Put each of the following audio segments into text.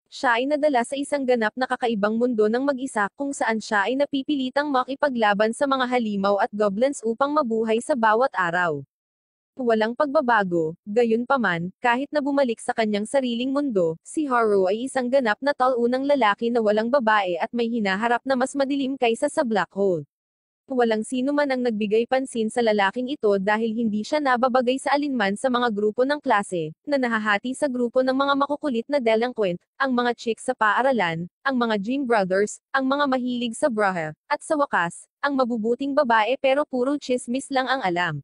Siya ay nadala sa isang ganap na kakaibang mundo ng mag-isa kung saan siya ay napipilitang makipaglaban sa mga halimaw at goblins upang mabuhay sa bawat araw. Walang pagbabago, gayunpaman, kahit na bumalik sa kanyang sariling mundo, si Haru ay isang ganap na talunang lalaki na walang babae at may hinaharap na mas madilim kaysa sa black hole. Walang sino man ang nagbigay pansin sa lalaking ito dahil hindi siya nababagay sa alinman sa mga grupo ng klase, na nahahati sa grupo ng mga makukulit na delinquent, ang mga chicks sa paaralan, ang mga gym brothers, ang mga mahilig sa braha, at sa wakas, ang mabubuting babae pero puro chismis lang ang alam.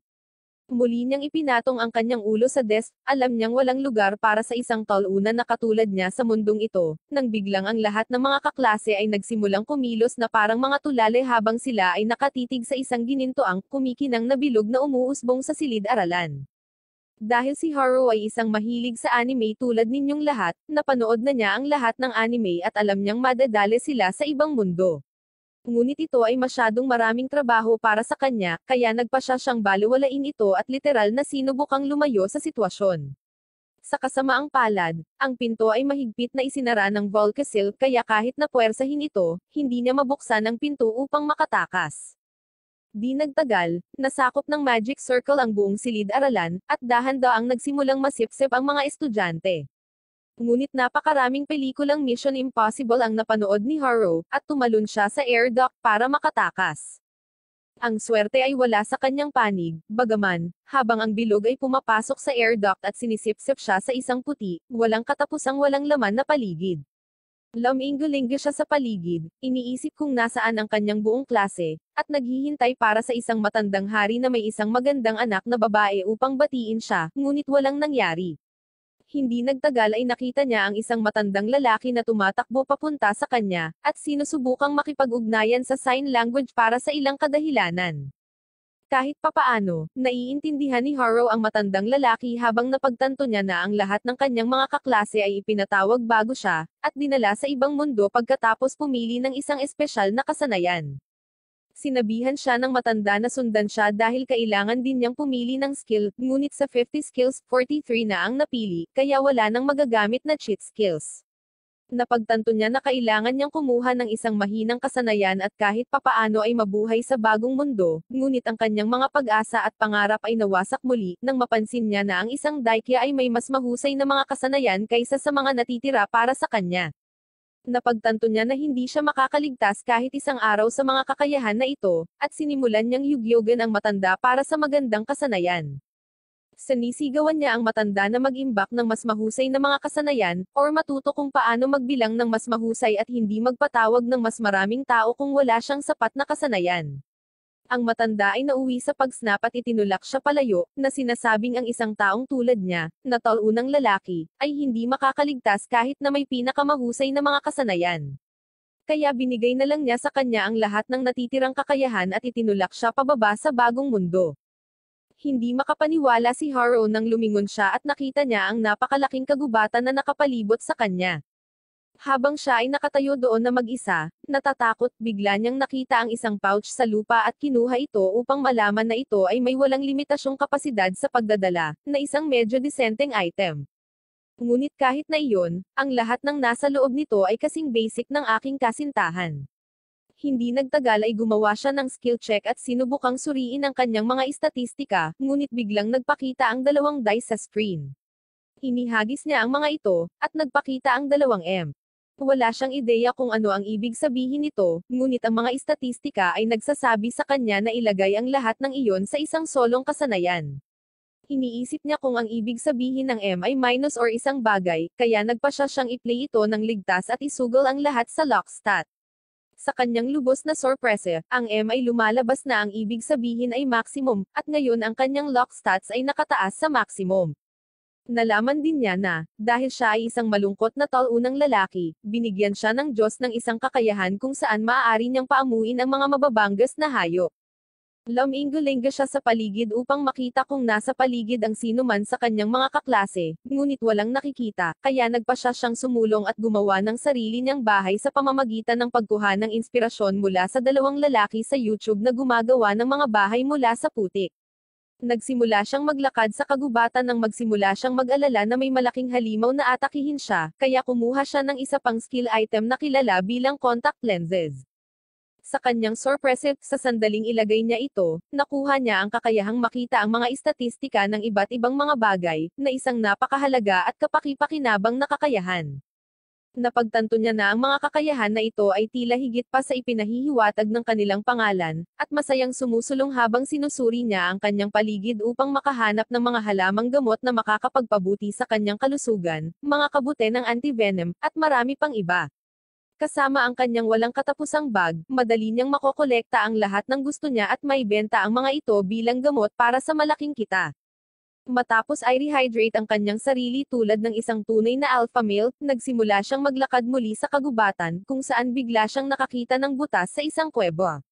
Muli niyang ipinatong ang kanyang ulo sa desk, alam niyang walang lugar para sa isang talunan na katulad niya sa mundong ito, nang biglang ang lahat ng mga kaklase ay nagsimulang kumilos na parang mga tulale habang sila ay nakatitig sa isang ginintoang, kumikinang na bilog na umuusbong sa silid-aralan. Dahil si Haru ay isang mahilig sa anime tulad ninyong lahat, napanood na niya ang lahat ng anime at alam niyang madadali sila sa ibang mundo. Ngunit ito ay masyadong maraming trabaho para sa kanya, kaya nagpa siya siyang balewalain ito at literal na sinubukang lumayo sa sitwasyon. Sa kasamaang palad, ang pinto ay mahigpit na isinara ng Volcasil kaya kahit na puwersahin ito, hindi niya mabuksan ang pinto upang makatakas. Di nagtagal, nasakop ng magic circle ang buong silid-aralan, at dahan-daang nagsimulang masipsip ang mga estudyante. Ngunit napakaraming pelikulang Mission Impossible ang napanood ni Haru, at tumalon siya sa air duct para makatakas. Ang swerte ay wala sa kanyang panig, bagaman, habang ang bilog ay pumapasok sa air duct at sinisipsip siya sa isang puti, walang katapusang walang laman na paligid. Laminggo-linggo siya sa paligid, iniisip kung nasaan ang kanyang buong klase, at naghihintay para sa isang matandang hari na may isang magandang anak na babae upang batiin siya, ngunit walang nangyari. Hindi nagtagal ay nakita niya ang isang matandang lalaki na tumatakbo papunta sa kanya, at sinusubukang makipag-ugnayan sa sign language para sa ilang kadahilanan. Kahit papaano, naiintindihan ni Haru ang matandang lalaki habang napagtanto niya na ang lahat ng kanyang mga kaklase ay ipinatawag bago siya, at dinala sa ibang mundo pagkatapos pumili ng isang espesyal na kasanayan. Sinabihan siya ng matanda na sundan siya dahil kailangan din niyang pumili ng skill, ngunit sa 50 skills, 43 na ang napili, kaya wala nang magagamit na cheat skills. Napagtanto niya na kailangan niyang kumuha ng isang mahinang kasanayan at kahit papaano ay mabuhay sa bagong mundo, ngunit ang kanyang mga pag-asa at pangarap ay nawasak muli, nang mapansin niya na ang isang daikya ay may mas mahusay na mga kasanayan kaysa sa mga natitira para sa kanya. Napagtanto niya na hindi siya makakaligtas kahit isang araw sa mga kakayahan na ito, at sinimulan niyang yugyogan ang matanda para sa magandang kasanayan. Sinisigawan niya ang matanda na mag-imbak ng mas mahusay na mga kasanayan, or matuto kung paano magbilang ng mas mahusay at hindi magpatawag ng mas maraming tao kung wala siyang sapat na kasanayan. Ang matanda ay nauwi sa pagsnap at itinulak siya palayo, na sinasabing ang isang taong tulad niya, na talunang lalaki, ay hindi makakaligtas kahit na may pinakamahusay na mga kasanayan. Kaya binigay na lang niya sa kanya ang lahat ng natitirang kakayahan at itinulak siya pababa sa bagong mundo. Hindi makapaniwala si Haru nang lumingon siya at nakita niya ang napakalaking kagubatan na nakapalibot sa kanya. Habang siya ay nakatayo doon na mag-isa, natatakot, bigla niyang nakita ang isang pouch sa lupa at kinuha ito upang malaman na ito ay may walang limitasyong kapasidad sa pagdadala, na isang medyo disenteng item. Ngunit kahit na iyon, ang lahat ng nasa loob nito ay kasing basic ng aking kasintahan. Hindi nagtagal ay gumawa siya ng skill check at sinubukang suriin ang kanyang mga istatistika, ngunit biglang nagpakita ang dalawang dice sa screen. Inihagis niya ang mga ito, at nagpakita ang 2M. Wala siyang ideya kung ano ang ibig sabihin nito, ngunit ang mga istatistika ay nagsasabi sa kanya na ilagay ang lahat ng iyon sa isang solong kasanayan. Iniisip niya kung ang ibig sabihin ng M ay minus or isang bagay, kaya nagpa siya siyang i-play ito ng ligtas at isugal ang lahat sa lock stat. Sa kanyang lubos na sorpresa, ang M ay lumalabas na ang ibig sabihin ay maximum, at ngayon ang kanyang lock stats ay nakataas sa maximum. Nalaman din niya na, dahil siya ay isang malungkot na talunang lalaki, binigyan siya ng Diyos ng isang kakayahan kung saan maaari niyang paamuin ang mga mababanggas na hayop. Laminggo-linggo siya sa paligid upang makita kung nasa paligid ang sino man sa kanyang mga kaklase, ngunit walang nakikita, kaya nagpa siya siyang sumulong at gumawa ng sarili niyang bahay sa pamamagitan ng pagkuha ng inspirasyon mula sa dalawang lalaki sa YouTube na gumagawa ng mga bahay mula sa putik. Nagsimula siyang maglakad sa kagubatan nang magsimula siyang mag-alala na may malaking halimaw na atakihin siya, kaya kumuha siya ng isa pang skill item na kilala bilang contact lenses. Sa kanyang sorpresa, sa sandaling ilagay niya ito, nakuha niya ang kakayahang makita ang mga istatistika ng iba't ibang mga bagay, na isang napakahalaga at kapaki-pakinabang na kakayahan. Napagtanto niya na ang mga kakayahan na ito ay tila higit pa sa ipinahihiwatig ng kanilang pangalan, at masayang sumusulong habang sinusuri niya ang kanyang paligid upang makahanap ng mga halamang gamot na makakapagpabuti sa kanyang kalusugan, mga kabute ng anti-venom, at marami pang iba. Kasama ang kanyang walang katapusang bag, madali niyang makokolekta ang lahat ng gusto niya at maibenta ang mga ito bilang gamot para sa malaking kita. Matapos ay rehydrate ang kanyang sarili tulad ng isang tunay na alpha male, nagsimula siyang maglakad muli sa kagubatan, kung saan bigla siyang nakakita ng butas sa isang kuweba.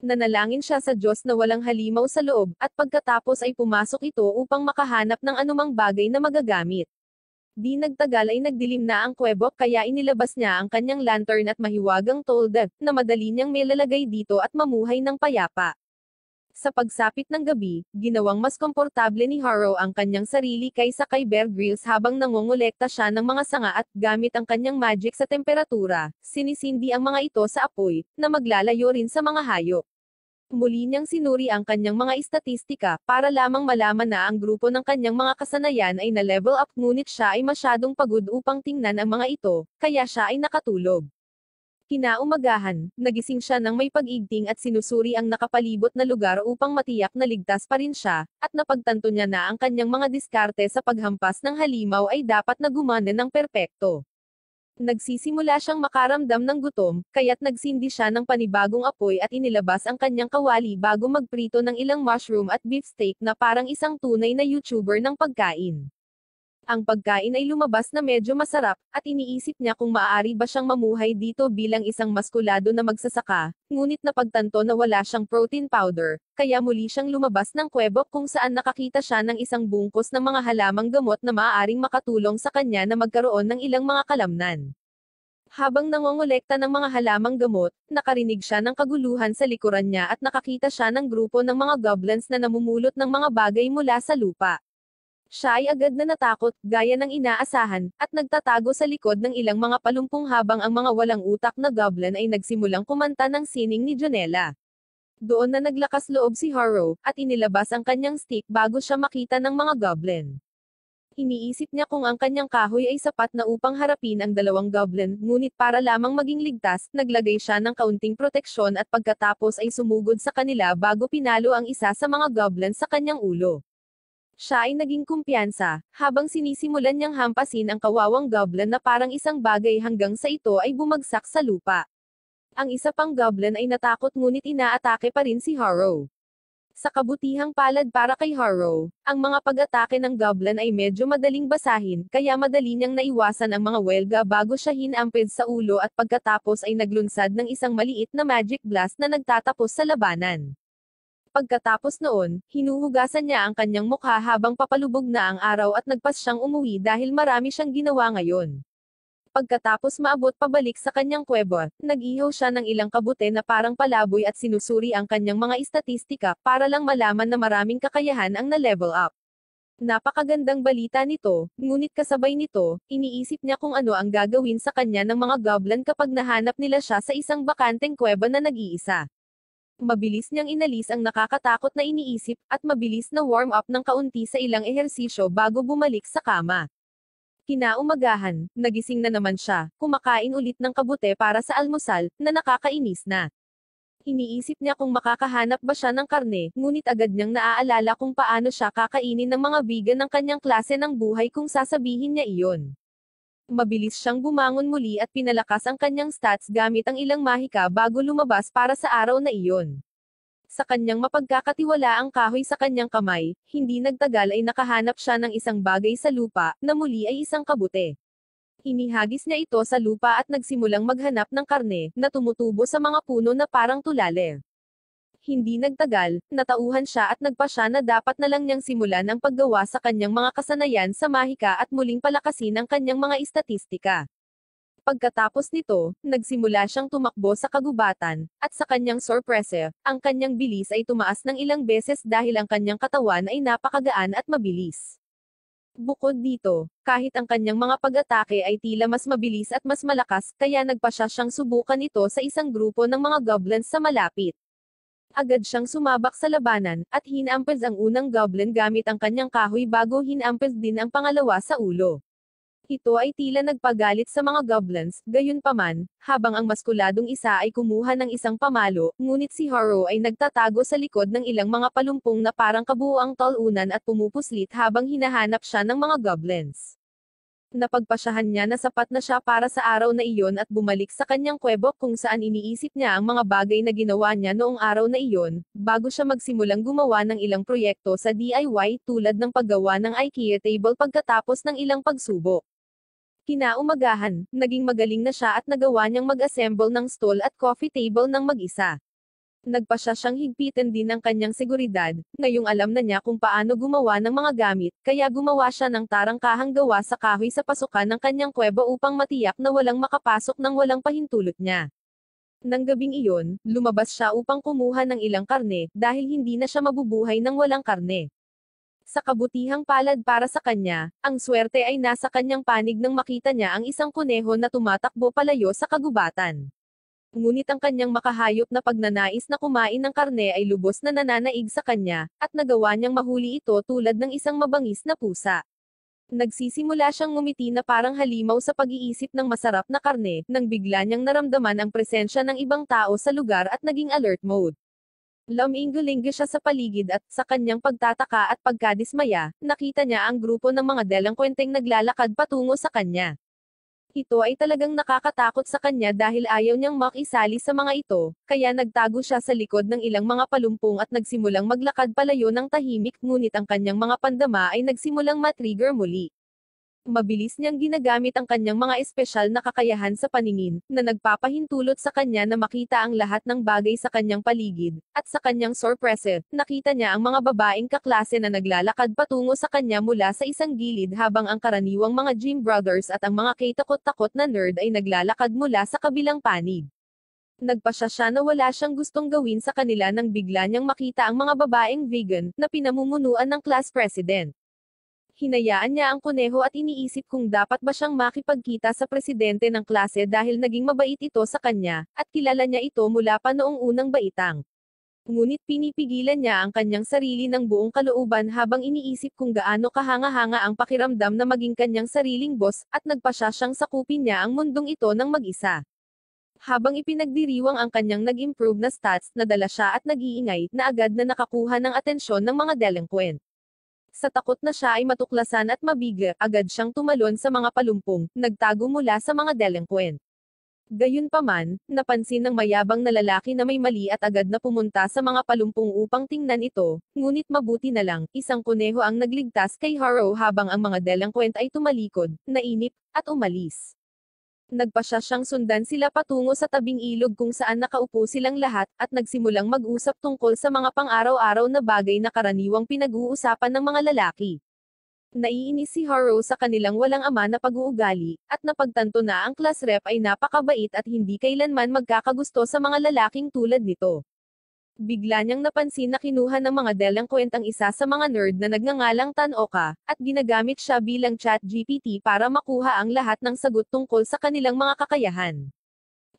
Nanalangin siya sa Diyos na walang halimaw sa loob, at pagkatapos ay pumasok ito upang makahanap ng anumang bagay na magagamit. Di nagtagal ay nagdilim na ang kuweba, kaya inilabas niya ang kanyang lantern at mahiwagang tolda, na madali niyang may lalagay dito at mamuhay ng payapa. Sa pagsapit ng gabi, ginawang mas komportable ni Harrow ang kanyang sarili kaysa kay Bear Grylls habang nangongolekta siya ng mga sanga at, gamit ang kanyang magic sa temperatura, sinisindi ang mga ito sa apoy, na maglalayo rin sa mga hayop. Muli niyang sinuri ang kanyang mga istatistika, para lamang malaman na ang grupo ng kanyang mga kasanayan ay na-level up, ngunit siya ay masyadong pagod upang tingnan ang mga ito, kaya siya ay nakatulog. Kinaumagahan, nagising siya ng may pag-igting at sinusuri ang nakapalibot na lugar upang matiyak na ligtas pa rin siya, at napagtanto niya na ang kanyang mga diskarte sa paghampas ng halimaw ay dapat na gumana ng perpekto. Nagsisimula siyang makaramdam ng gutom, kaya't nagsindi siya ng panibagong apoy at inilabas ang kanyang kawali bago magprito ng ilang mushroom at beefsteak na parang isang tunay na YouTuber ng pagkain. Ang pagkain ay lumabas na medyo masarap, at iniisip niya kung maaari ba siyang mamuhay dito bilang isang maskulado na magsasaka, ngunit napagtanto na wala siyang protein powder, kaya muli siyang lumabas ng kuweba kung saan nakakita siya ng isang bungkus ng mga halamang gamot na maaaring makatulong sa kanya na magkaroon ng ilang mga kalamnan. Habang nangongolekta ng mga halamang gamot, nakarinig siya ng kaguluhan sa likuran niya at nakakita siya ng grupo ng mga goblins na namumulot ng mga bagay mula sa lupa. Siya ay agad na natakot, gaya ng inaasahan, at nagtatago sa likod ng ilang mga palumpong habang ang mga walang utak na goblin ay nagsimulang kumanta ng sining ni Jonella. Doon na naglakas loob si Harrow, at inilabas ang kanyang stick bago siya makita ng mga goblin. Iniisip niya kung ang kanyang kahoy ay sapat na upang harapin ang dalawang goblin, ngunit para lamang maging ligtas, naglagay siya ng kaunting proteksyon at pagkatapos ay sumugod sa kanila bago pinalo ang isa sa mga goblin sa kanyang ulo. Siya ay naging kumpiyansa, habang sinisimulan niyang hampasin ang kawawang goblin na parang isang bagay hanggang sa ito ay bumagsak sa lupa. Ang isa pang goblin ay natakot ngunit inaatake pa rin si Harrow. Sa kabutihang palad para kay Harrow, ang mga pag-atake ng goblin ay medyo madaling basahin, kaya madali niyang naiwasan ang mga welga bago siya hinampid sa ulo at pagkatapos ay naglunsad ng isang maliit na magic blast na nagtatapos sa labanan. Pagkatapos noon, hinuhugasan niya ang kanyang mukha habang papalubog na ang araw at nagpas siyang umuwi dahil marami siyang ginawa ngayon. Pagkatapos maabot pabalik sa kanyang kuweba, nag-ihaw siya ng ilang kabute na parang palaboy at sinusuri ang kanyang mga istatistika para lang malaman na maraming kakayahan ang na-level up. Napakagandang balita nito, ngunit kasabay nito, iniisip niya kung ano ang gagawin sa kanya ng mga goblin kapag nahanap nila siya sa isang bakanteng kuweba na nag-iisa. Mabilis niyang inalis ang nakakatakot na iniisip, at mabilis na warm up ng kaunti sa ilang ehersisyo bago bumalik sa kama. Kinaumagahan, nagising na naman siya, kumakain ulit ng kabute para sa almusal, na nakakainis na. Iniisip niya kung makakahanap ba siya ng karne, ngunit agad niyang naaalala kung paano siya kakainin ng mga vegan ng kanyang klase ng buhay kung sasabihin niya iyon. Mabilis siyang bumangon muli at pinalakas ang kanyang stats gamit ang ilang mahika bago lumabas para sa araw na iyon. Sa kanyang mapagkakatiwalaang kahoy sa kanyang kamay, hindi nagtagal ay nakahanap siya ng isang bagay sa lupa, na muli ay isang kabute. Inihagis niya ito sa lupa at nagsimulang maghanap ng karne, na tumutubo sa mga puno na parang tulale. Hindi nagtagal, natauhan siya at nagpasya na dapat na lang niyang simulan ang paggawa sa kanyang mga kasanayan sa mahika at muling palakasin ang kanyang mga istatistika. Pagkatapos nito, nagsimula siyang tumakbo sa kagubatan, at sa kanyang sorpresa, ang kanyang bilis ay tumaas ng ilang beses dahil ang kanyang katawan ay napakagaan at mabilis. Bukod dito, kahit ang kanyang mga pag-atake ay tila mas mabilis at mas malakas, kaya nagpa siyang subukan ito sa isang grupo ng mga goblins sa malapit. Agad siyang sumabak sa labanan, at hinampes ang unang goblin gamit ang kanyang kahoy bago hinampes din ang pangalawa sa ulo. Ito ay tila nagpagalit sa mga goblins, gayunpaman, habang ang maskuladong isa ay kumuha ng isang pamalo, ngunit si Haro ay nagtatago sa likod ng ilang mga palumpong na parang kabuuang talunan at pumupuslit habang hinahanap siya ng mga goblins. Napagpasyahan niya na sapat na siya para sa araw na iyon at bumalik sa kanyang kuwebo kung saan iniisip niya ang mga bagay na ginawa niya noong araw na iyon, bago siya magsimulang gumawa ng ilang proyekto sa DIY tulad ng paggawa ng IKEA table pagkatapos ng ilang pagsubok. Kinaumagahan, naging magaling na siya at nagawa niyang mag-assemble ng stool at coffee table ng mag-isa. Nagpasya siyang higpitin din ang kanyang seguridad, ngayong alam na niya kung paano gumawa ng mga gamit, kaya gumawa siya ng tarangkahang gawa sa kahoy sa pasukan ng kanyang kuweba upang matiyak na walang makapasok nang walang pahintulot niya. Nang gabing iyon, lumabas siya upang kumuha ng ilang karne, dahil hindi na siya mabubuhay nang walang karne. Sa kabutihang palad para sa kanya, ang swerte ay nasa kanyang panig nang makita niya ang isang kuneho na tumatakbo palayo sa kagubatan. Ngunit ang kanyang makahayop na pagnanais na kumain ng karne ay lubos na nananaig sa kanya, at nagawa niyang mahuli ito tulad ng isang mabangis na pusa. Nagsisimula siyang ngumiti na parang halimaw sa pag-iisip ng masarap na karne, nang bigla niyang naramdaman ang presensya ng ibang tao sa lugar at naging alert mode. Luminggo-linggo siya sa paligid at, sa kanyang pagtataka at pagkadismaya, nakita niya ang grupo ng mga delinkwenteng naglalakad patungo sa kanya. Ito ay talagang nakakatakot sa kanya dahil ayaw niyang makisali sa mga ito, kaya nagtago siya sa likod ng ilang mga palumpong at nagsimulang maglakad palayo ng tahimik, ngunit ang kanyang mga pandama ay nagsimulang matrigger muli. Mabilis niyang ginagamit ang kanyang mga espesyal na kakayahan sa paningin, na nagpapahintulot sa kanya na makita ang lahat ng bagay sa kanyang paligid, at sa kanyang sorpresa, nakita niya ang mga babaeng kaklase na naglalakad patungo sa kanya mula sa isang gilid habang ang karaniwang mga gym brothers at ang mga kaitakot-takot na nerd ay naglalakad mula sa kabilang panig. Nagpasya siya na wala siyang gustong gawin sa kanila nang bigla niyang makita ang mga babaeng vegan, na pinamumunuan ng class president. Hinayaan niya ang kuneho at iniisip kung dapat ba siyang makipagkita sa presidente ng klase dahil naging mabait ito sa kanya, at kilala niya ito mula pa noong unang baitang. Ngunit pinipigilan niya ang kanyang sarili ng buong kalooban habang iniisip kung gaano kahanga-hanga ang pakiramdam na maging kanyang sariling boss, at nagpasya siyang sakupin niya ang mundong ito ng mag-isa. Habang ipinagdiriwang ang kanyang nag-improve na stats, nadala siya at nag-iingay, na agad na nakakuha ng atensyon ng mga delinquent. Sa takot na siya ay matuklasan at mabigla, agad siyang tumalon sa mga palumpong, nagtago mula sa mga delinquent. Gayunpaman, napansin ng mayabang na lalaki na may mali at agad na pumunta sa mga palumpong upang tingnan ito, ngunit mabuti na lang, isang kuneho ang nagligtas kay Haro habang ang mga delinquent ay tumalikod, nainip, at umalis. Nagpasya siyang sundan sila patungo sa tabing ilog kung saan nakaupo silang lahat, at nagsimulang mag-usap tungkol sa mga pang-araw-araw na bagay na karaniwang pinag-uusapan ng mga lalaki. Naiinis si Haro sa kanilang walang ama na pag-uugali, at napagtanto na ang class rep ay napakabait at hindi kailanman magkakagusto sa mga lalaking tulad nito. Bigla niyang napansin na kinuha ng mga delinquent ang isa sa mga nerd na nagngangalang Tanoka, at ginagamit siya bilang chat GPT para makuha ang lahat ng sagot tungkol sa kanilang mga kakayahan.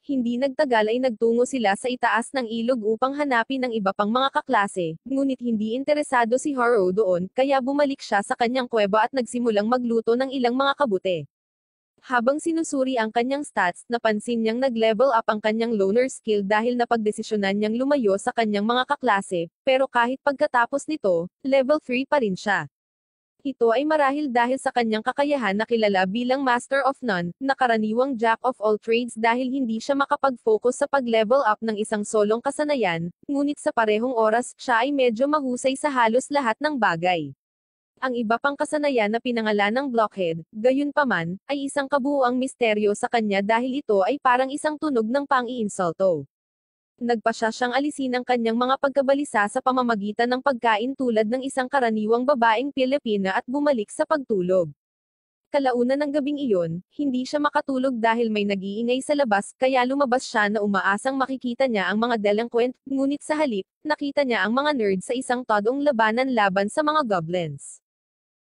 Hindi nagtagal ay nagtungo sila sa itaas ng ilog upang hanapin ang iba pang mga kaklase, ngunit hindi interesado si Haro doon, kaya bumalik siya sa kanyang kuweba at nagsimulang magluto ng ilang mga kabute. Habang sinusuri ang kanyang stats, napansin niyang nag-level up ang kanyang loner skill dahil napagdesisyonan niyang lumayo sa kanyang mga kaklase, pero kahit pagkatapos nito, level 3 pa rin siya. Ito ay marahil dahil sa kanyang kakayahan na kilala bilang Master of None, na karaniwang Jack of all trades dahil hindi siya makapag-focus sa pag-level up ng isang solong kasanayan, ngunit sa parehong oras, siya ay medyo mahusay sa halos lahat ng bagay. Ang iba pang kasanayan na pinangalan ng Blockhead, gayunpaman, ay isang kabuuang misteryo sa kanya dahil ito ay parang isang tunog ng pang-iinsulto. Nagpasya siyang alisin ang kanyang mga pagkabalisa sa pamamagitan ng pagkain tulad ng isang karaniwang babaeng Pilipina at bumalik sa pagtulog. Kalaunan ng gabing iyon, hindi siya makatulog dahil may nag-iingay sa labas, kaya lumabas siya na umaasang makikita niya ang mga delinquent, ngunit sa halip, nakita niya ang mga nerd sa isang todong labanan laban sa mga goblins.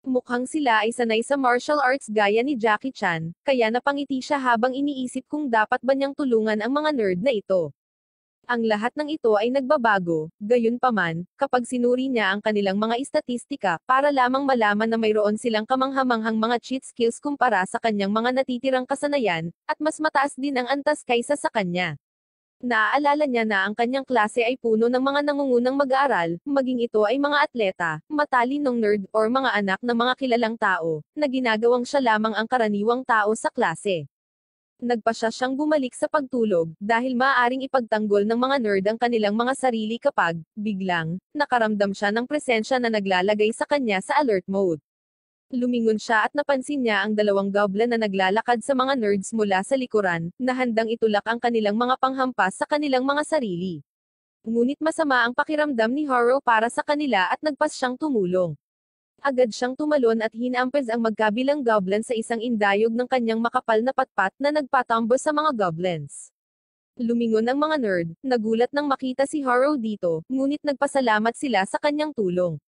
Mukhang sila ay sanay sa martial arts gaya ni Jackie Chan, kaya napangiti siya habang iniisip kung dapat ba niyang tulungan ang mga nerd na ito. Ang lahat ng ito ay nagbabago, gayunpaman, kapag sinuri niya ang kanilang mga istatistika, para lamang malaman na mayroon silang kamanghamanghang mga cheat skills kumpara sa kanyang mga natitirang kasanayan, at mas mataas din ang antas kaysa sa kanya. Naaalala niya na ang kanyang klase ay puno ng mga nangungunang mag-aaral, maging ito ay mga atleta, matalinong nerd, or mga anak ng mga kilalang tao, na ginagawang siya lamang ang karaniwang tao sa klase. Nagpasya siyang bumalik sa pagtulog, dahil maaaring ipagtanggol ng mga nerd ang kanilang mga sarili kapag, biglang, nakaramdam siya ng presensya na naglalagay sa kanya sa alert mode. Lumingon siya at napansin niya ang dalawang goblin na naglalakad sa mga nerds mula sa likuran, na handang itulak ang kanilang mga panghampas sa kanilang mga sarili. Ngunit masama ang pakiramdam ni Haro para sa kanila at nagpas siyang tumulong. Agad siyang tumalon at hinampes ang magkabilang goblin sa isang indayog ng kanyang makapal na patpat na nagpatambo sa mga goblins. Lumingon ang mga nerd, nagulat nang makita si Haro dito, ngunit nagpasalamat sila sa kanyang tulong.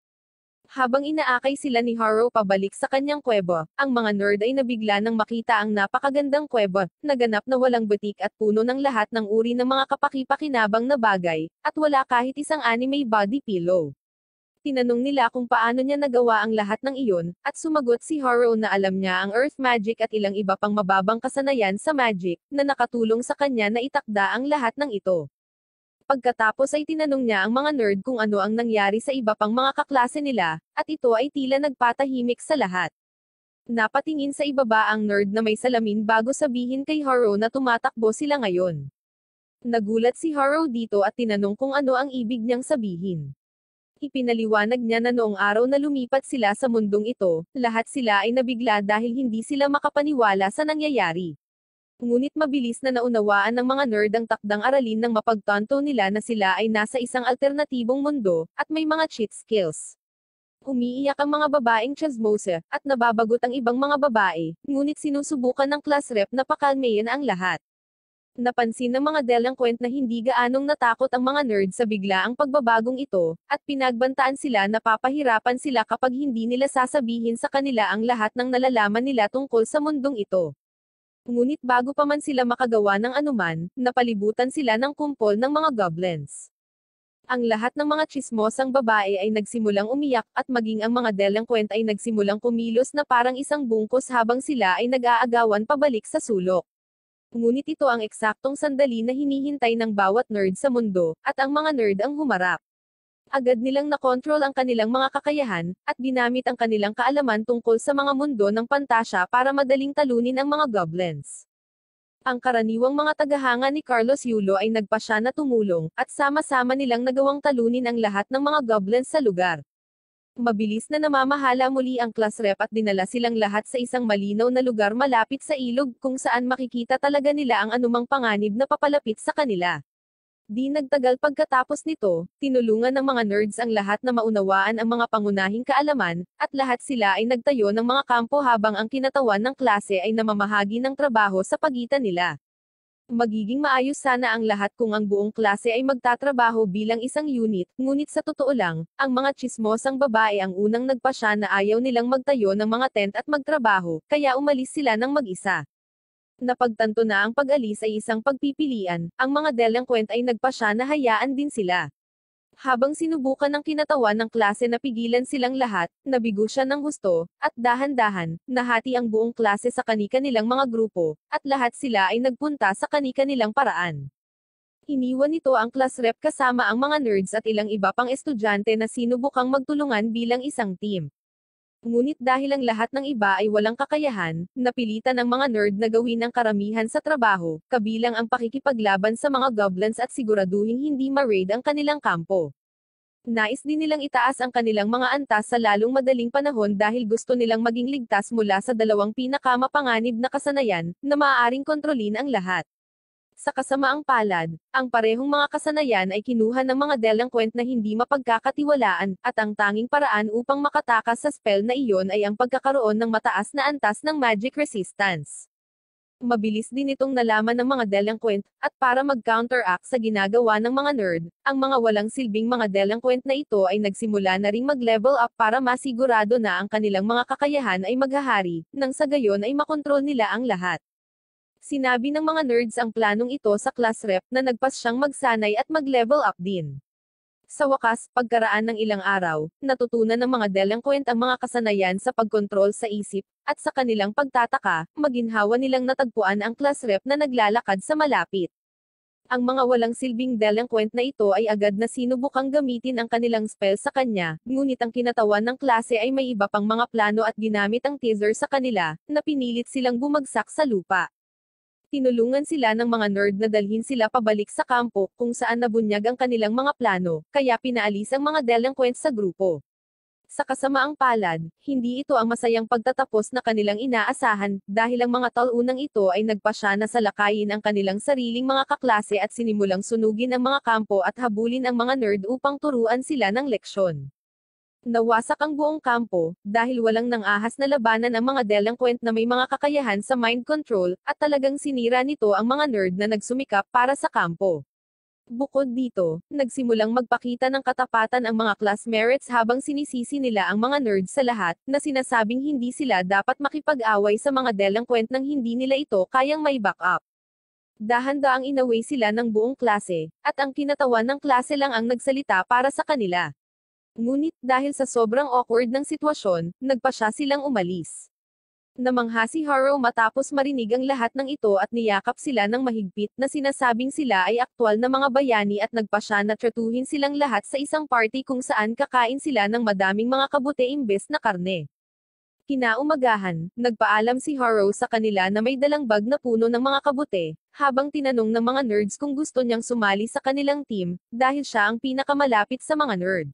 Habang inaakay sila ni Haro pabalik sa kanyang kuweba, ang mga nerd ay nabigla nang makita ang napakagandang kuweba, na ganap na walang butik at puno ng lahat ng uri ng mga kapaki-pakinabang na bagay, at wala kahit isang anime body pillow. Tinanong nila kung paano niya nagawa ang lahat ng iyon, at sumagot si Haro na alam niya ang earth magic at ilang iba pang mababang kasanayan sa magic, na nakatulong sa kanya na itakda ang lahat ng ito. Pagkatapos ay tinanong niya ang mga nerd kung ano ang nangyari sa iba pang mga kaklase nila, at ito ay tila nagpatahimik sa lahat. Napatingin sa ibaba ang nerd na may salamin bago sabihin kay Haro na tumatakbo sila ngayon. Nagulat si Haro dito at tinanong kung ano ang ibig niyang sabihin. Ipinaliwanag niya na noong araw na lumipat sila sa mundong ito, lahat sila ay nabigla dahil hindi sila makapaniwala sa nangyayari. Ngunit mabilis na naunawaan ng mga nerd ang takdang aralin ng mapagtanto nila na sila ay nasa isang alternatibong mundo, at may mga cheat skills. Umiiyak ang mga babaeng chismosa, at nababagot ang ibang mga babae, ngunit sinusubukan ng class rep na pakalmayin ang lahat. Napansin ng mga delinquent na hindi gaanong natakot ang mga nerd sa biglaang pagbabagong ito, at pinagbantaan sila na papahirapan sila kapag hindi nila sasabihin sa kanila ang lahat ng nalalaman nila tungkol sa mundong ito. Ngunit bago pa man sila makagawa ng anuman, napalibutan sila ng kumpol ng mga goblins. Ang lahat ng mga tsismosang babae ay nagsimulang umiyak, at maging ang mga delinquent ay nagsimulang kumilos na parang isang bungkos habang sila ay nag-aagawan pabalik sa sulok. Ngunit ito ang eksaktong sandali na hinihintay ng bawat nerd sa mundo, at ang mga nerd ang humarap. Agad nilang nakontrol ang kanilang mga kakayahan, at ginamit ang kanilang kaalaman tungkol sa mga mundo ng pantasya para madaling talunin ang mga goblins. Ang karaniwang mga tagahanga ni Carlos Yulo ay nagpasya na tumulong, at sama-sama nilang nagawang talunin ang lahat ng mga goblins sa lugar. Mabilis na namamahala muli ang class rep at dinala silang lahat sa isang malinaw na lugar malapit sa ilog kung saan makikita talaga nila ang anumang panganib na papalapit sa kanila. Di nagtagal pagkatapos nito, tinulungan ng mga nerds ang lahat na maunawaan ang mga pangunahing kaalaman, at lahat sila ay nagtayo ng mga kampo habang ang kinatawan ng klase ay namamahagi ng trabaho sa pagitan nila. Magiging maayos sana ang lahat kung ang buong klase ay magtatrabaho bilang isang unit, ngunit sa totoo lang, ang mga tsismosang babae ang unang nagpasya na ayaw nilang magtayo ng mga tent at magtrabaho, kaya umalis sila ng mag-isa. Napagtanto na ang pag-alis ay isang pagpipilian, ang mga delinquent ay nagpasya na hayaan din sila. Habang sinubukan ng kinatawan ng klase na pigilan silang lahat, nabigo siya ng husto, at dahan-dahan, nahati ang buong klase sa kani-kanilang mga grupo, at lahat sila ay nagpunta sa kani-kanilang paraan. Iniwan nito ang class rep kasama ang mga nerds at ilang iba pang estudyante na sinubukang magtulungan bilang isang team. Ngunit dahil ang lahat ng iba ay walang kakayahan, napilitan ng mga nerd na gawin ang karamihan sa trabaho, kabilang ang pakikipaglaban sa mga goblins at siguraduhing hindi ma-raid ang kanilang kampo. Nais din nilang itaas ang kanilang mga antas sa lalong madaling panahon dahil gusto nilang maging ligtas mula sa dalawang pinakamapanganib na kasanayan, na maaaring kontrolin ang lahat. Sa kasamaang palad, ang parehong mga kasanayan ay kinuha ng mga delinquent na hindi mapagkakatiwalaan, at ang tanging paraan upang makatakas sa spell na iyon ay ang pagkakaroon ng mataas na antas ng magic resistance. Mabilis din itong nalaman ng mga delinquent, at para mag-counteract sa ginagawa ng mga nerd, ang mga walang silbing mga delinquent na ito ay nagsimula na ring mag-level up para masigurado na ang kanilang mga kakayahan ay maghahari, nang sa gayon ay makontrol nila ang lahat. Sinabi ng mga nerds ang planong ito sa class rep na nagpas siyang magsanay at mag-level up din. Sa wakas, pagkaraan ng ilang araw, natutunan ng mga delinquent ang mga kasanayan sa pagkontrol sa isip, at sa kanilang pagtataka, maginhawa nilang natagpuan ang class rep na naglalakad sa malapit. Ang mga walang silbing delinquent na ito ay agad na sinubukang gamitin ang kanilang spell sa kanya, ngunit ang kinatawan ng klase ay may iba pang mga plano at ginamit ang teaser sa kanila, na pinilit silang bumagsak sa lupa. Tinulungan sila ng mga nerd na dalhin sila pabalik sa kampo, kung saan nabunyag ang kanilang mga plano, kaya pinaalis ang mga delinquent sa grupo. Sa kasamaang palad, hindi ito ang masayang pagtatapos na kanilang inaasahan, dahil ang mga talunang ito ay nagpasya na salakayin ang kanilang sariling mga kaklase at sinimulang sunugin ang mga kampo at habulin ang mga nerd upang turuan sila ng leksyon. Nawasak ang buong kampo, dahil walang nang-ahas na labanan ang mga delinquent na may mga kakayahan sa mind control, at talagang sinira nito ang mga nerd na nagsumikap para sa kampo. Bukod dito, nagsimulang magpakita ng katapatan ang mga class merits habang sinisisi nila ang mga nerd sa lahat, na sinasabing hindi sila dapat makipag-away sa mga delinquent nang hindi nila ito kayang may back up. Dahan-daang inaway sila ng buong klase, at ang kinatawan ng klase lang ang nagsalita para sa kanila. Ngunit, dahil sa sobrang awkward ng sitwasyon, nagpasya silang umalis. Namangha si Harrow matapos marinig ang lahat ng ito at niyakap sila ng mahigpit na sinasabing sila ay aktwal na mga bayani at nagpasya na tratuhin silang lahat sa isang party kung saan kakain sila ng madaming mga kabute imbes na karne. Kinaumagahan, nagpaalam si Harrow sa kanila na may dalang bag na puno ng mga kabute, habang tinanong ng mga nerds kung gusto niyang sumali sa kanilang team, dahil siya ang pinakamalapit sa mga nerd.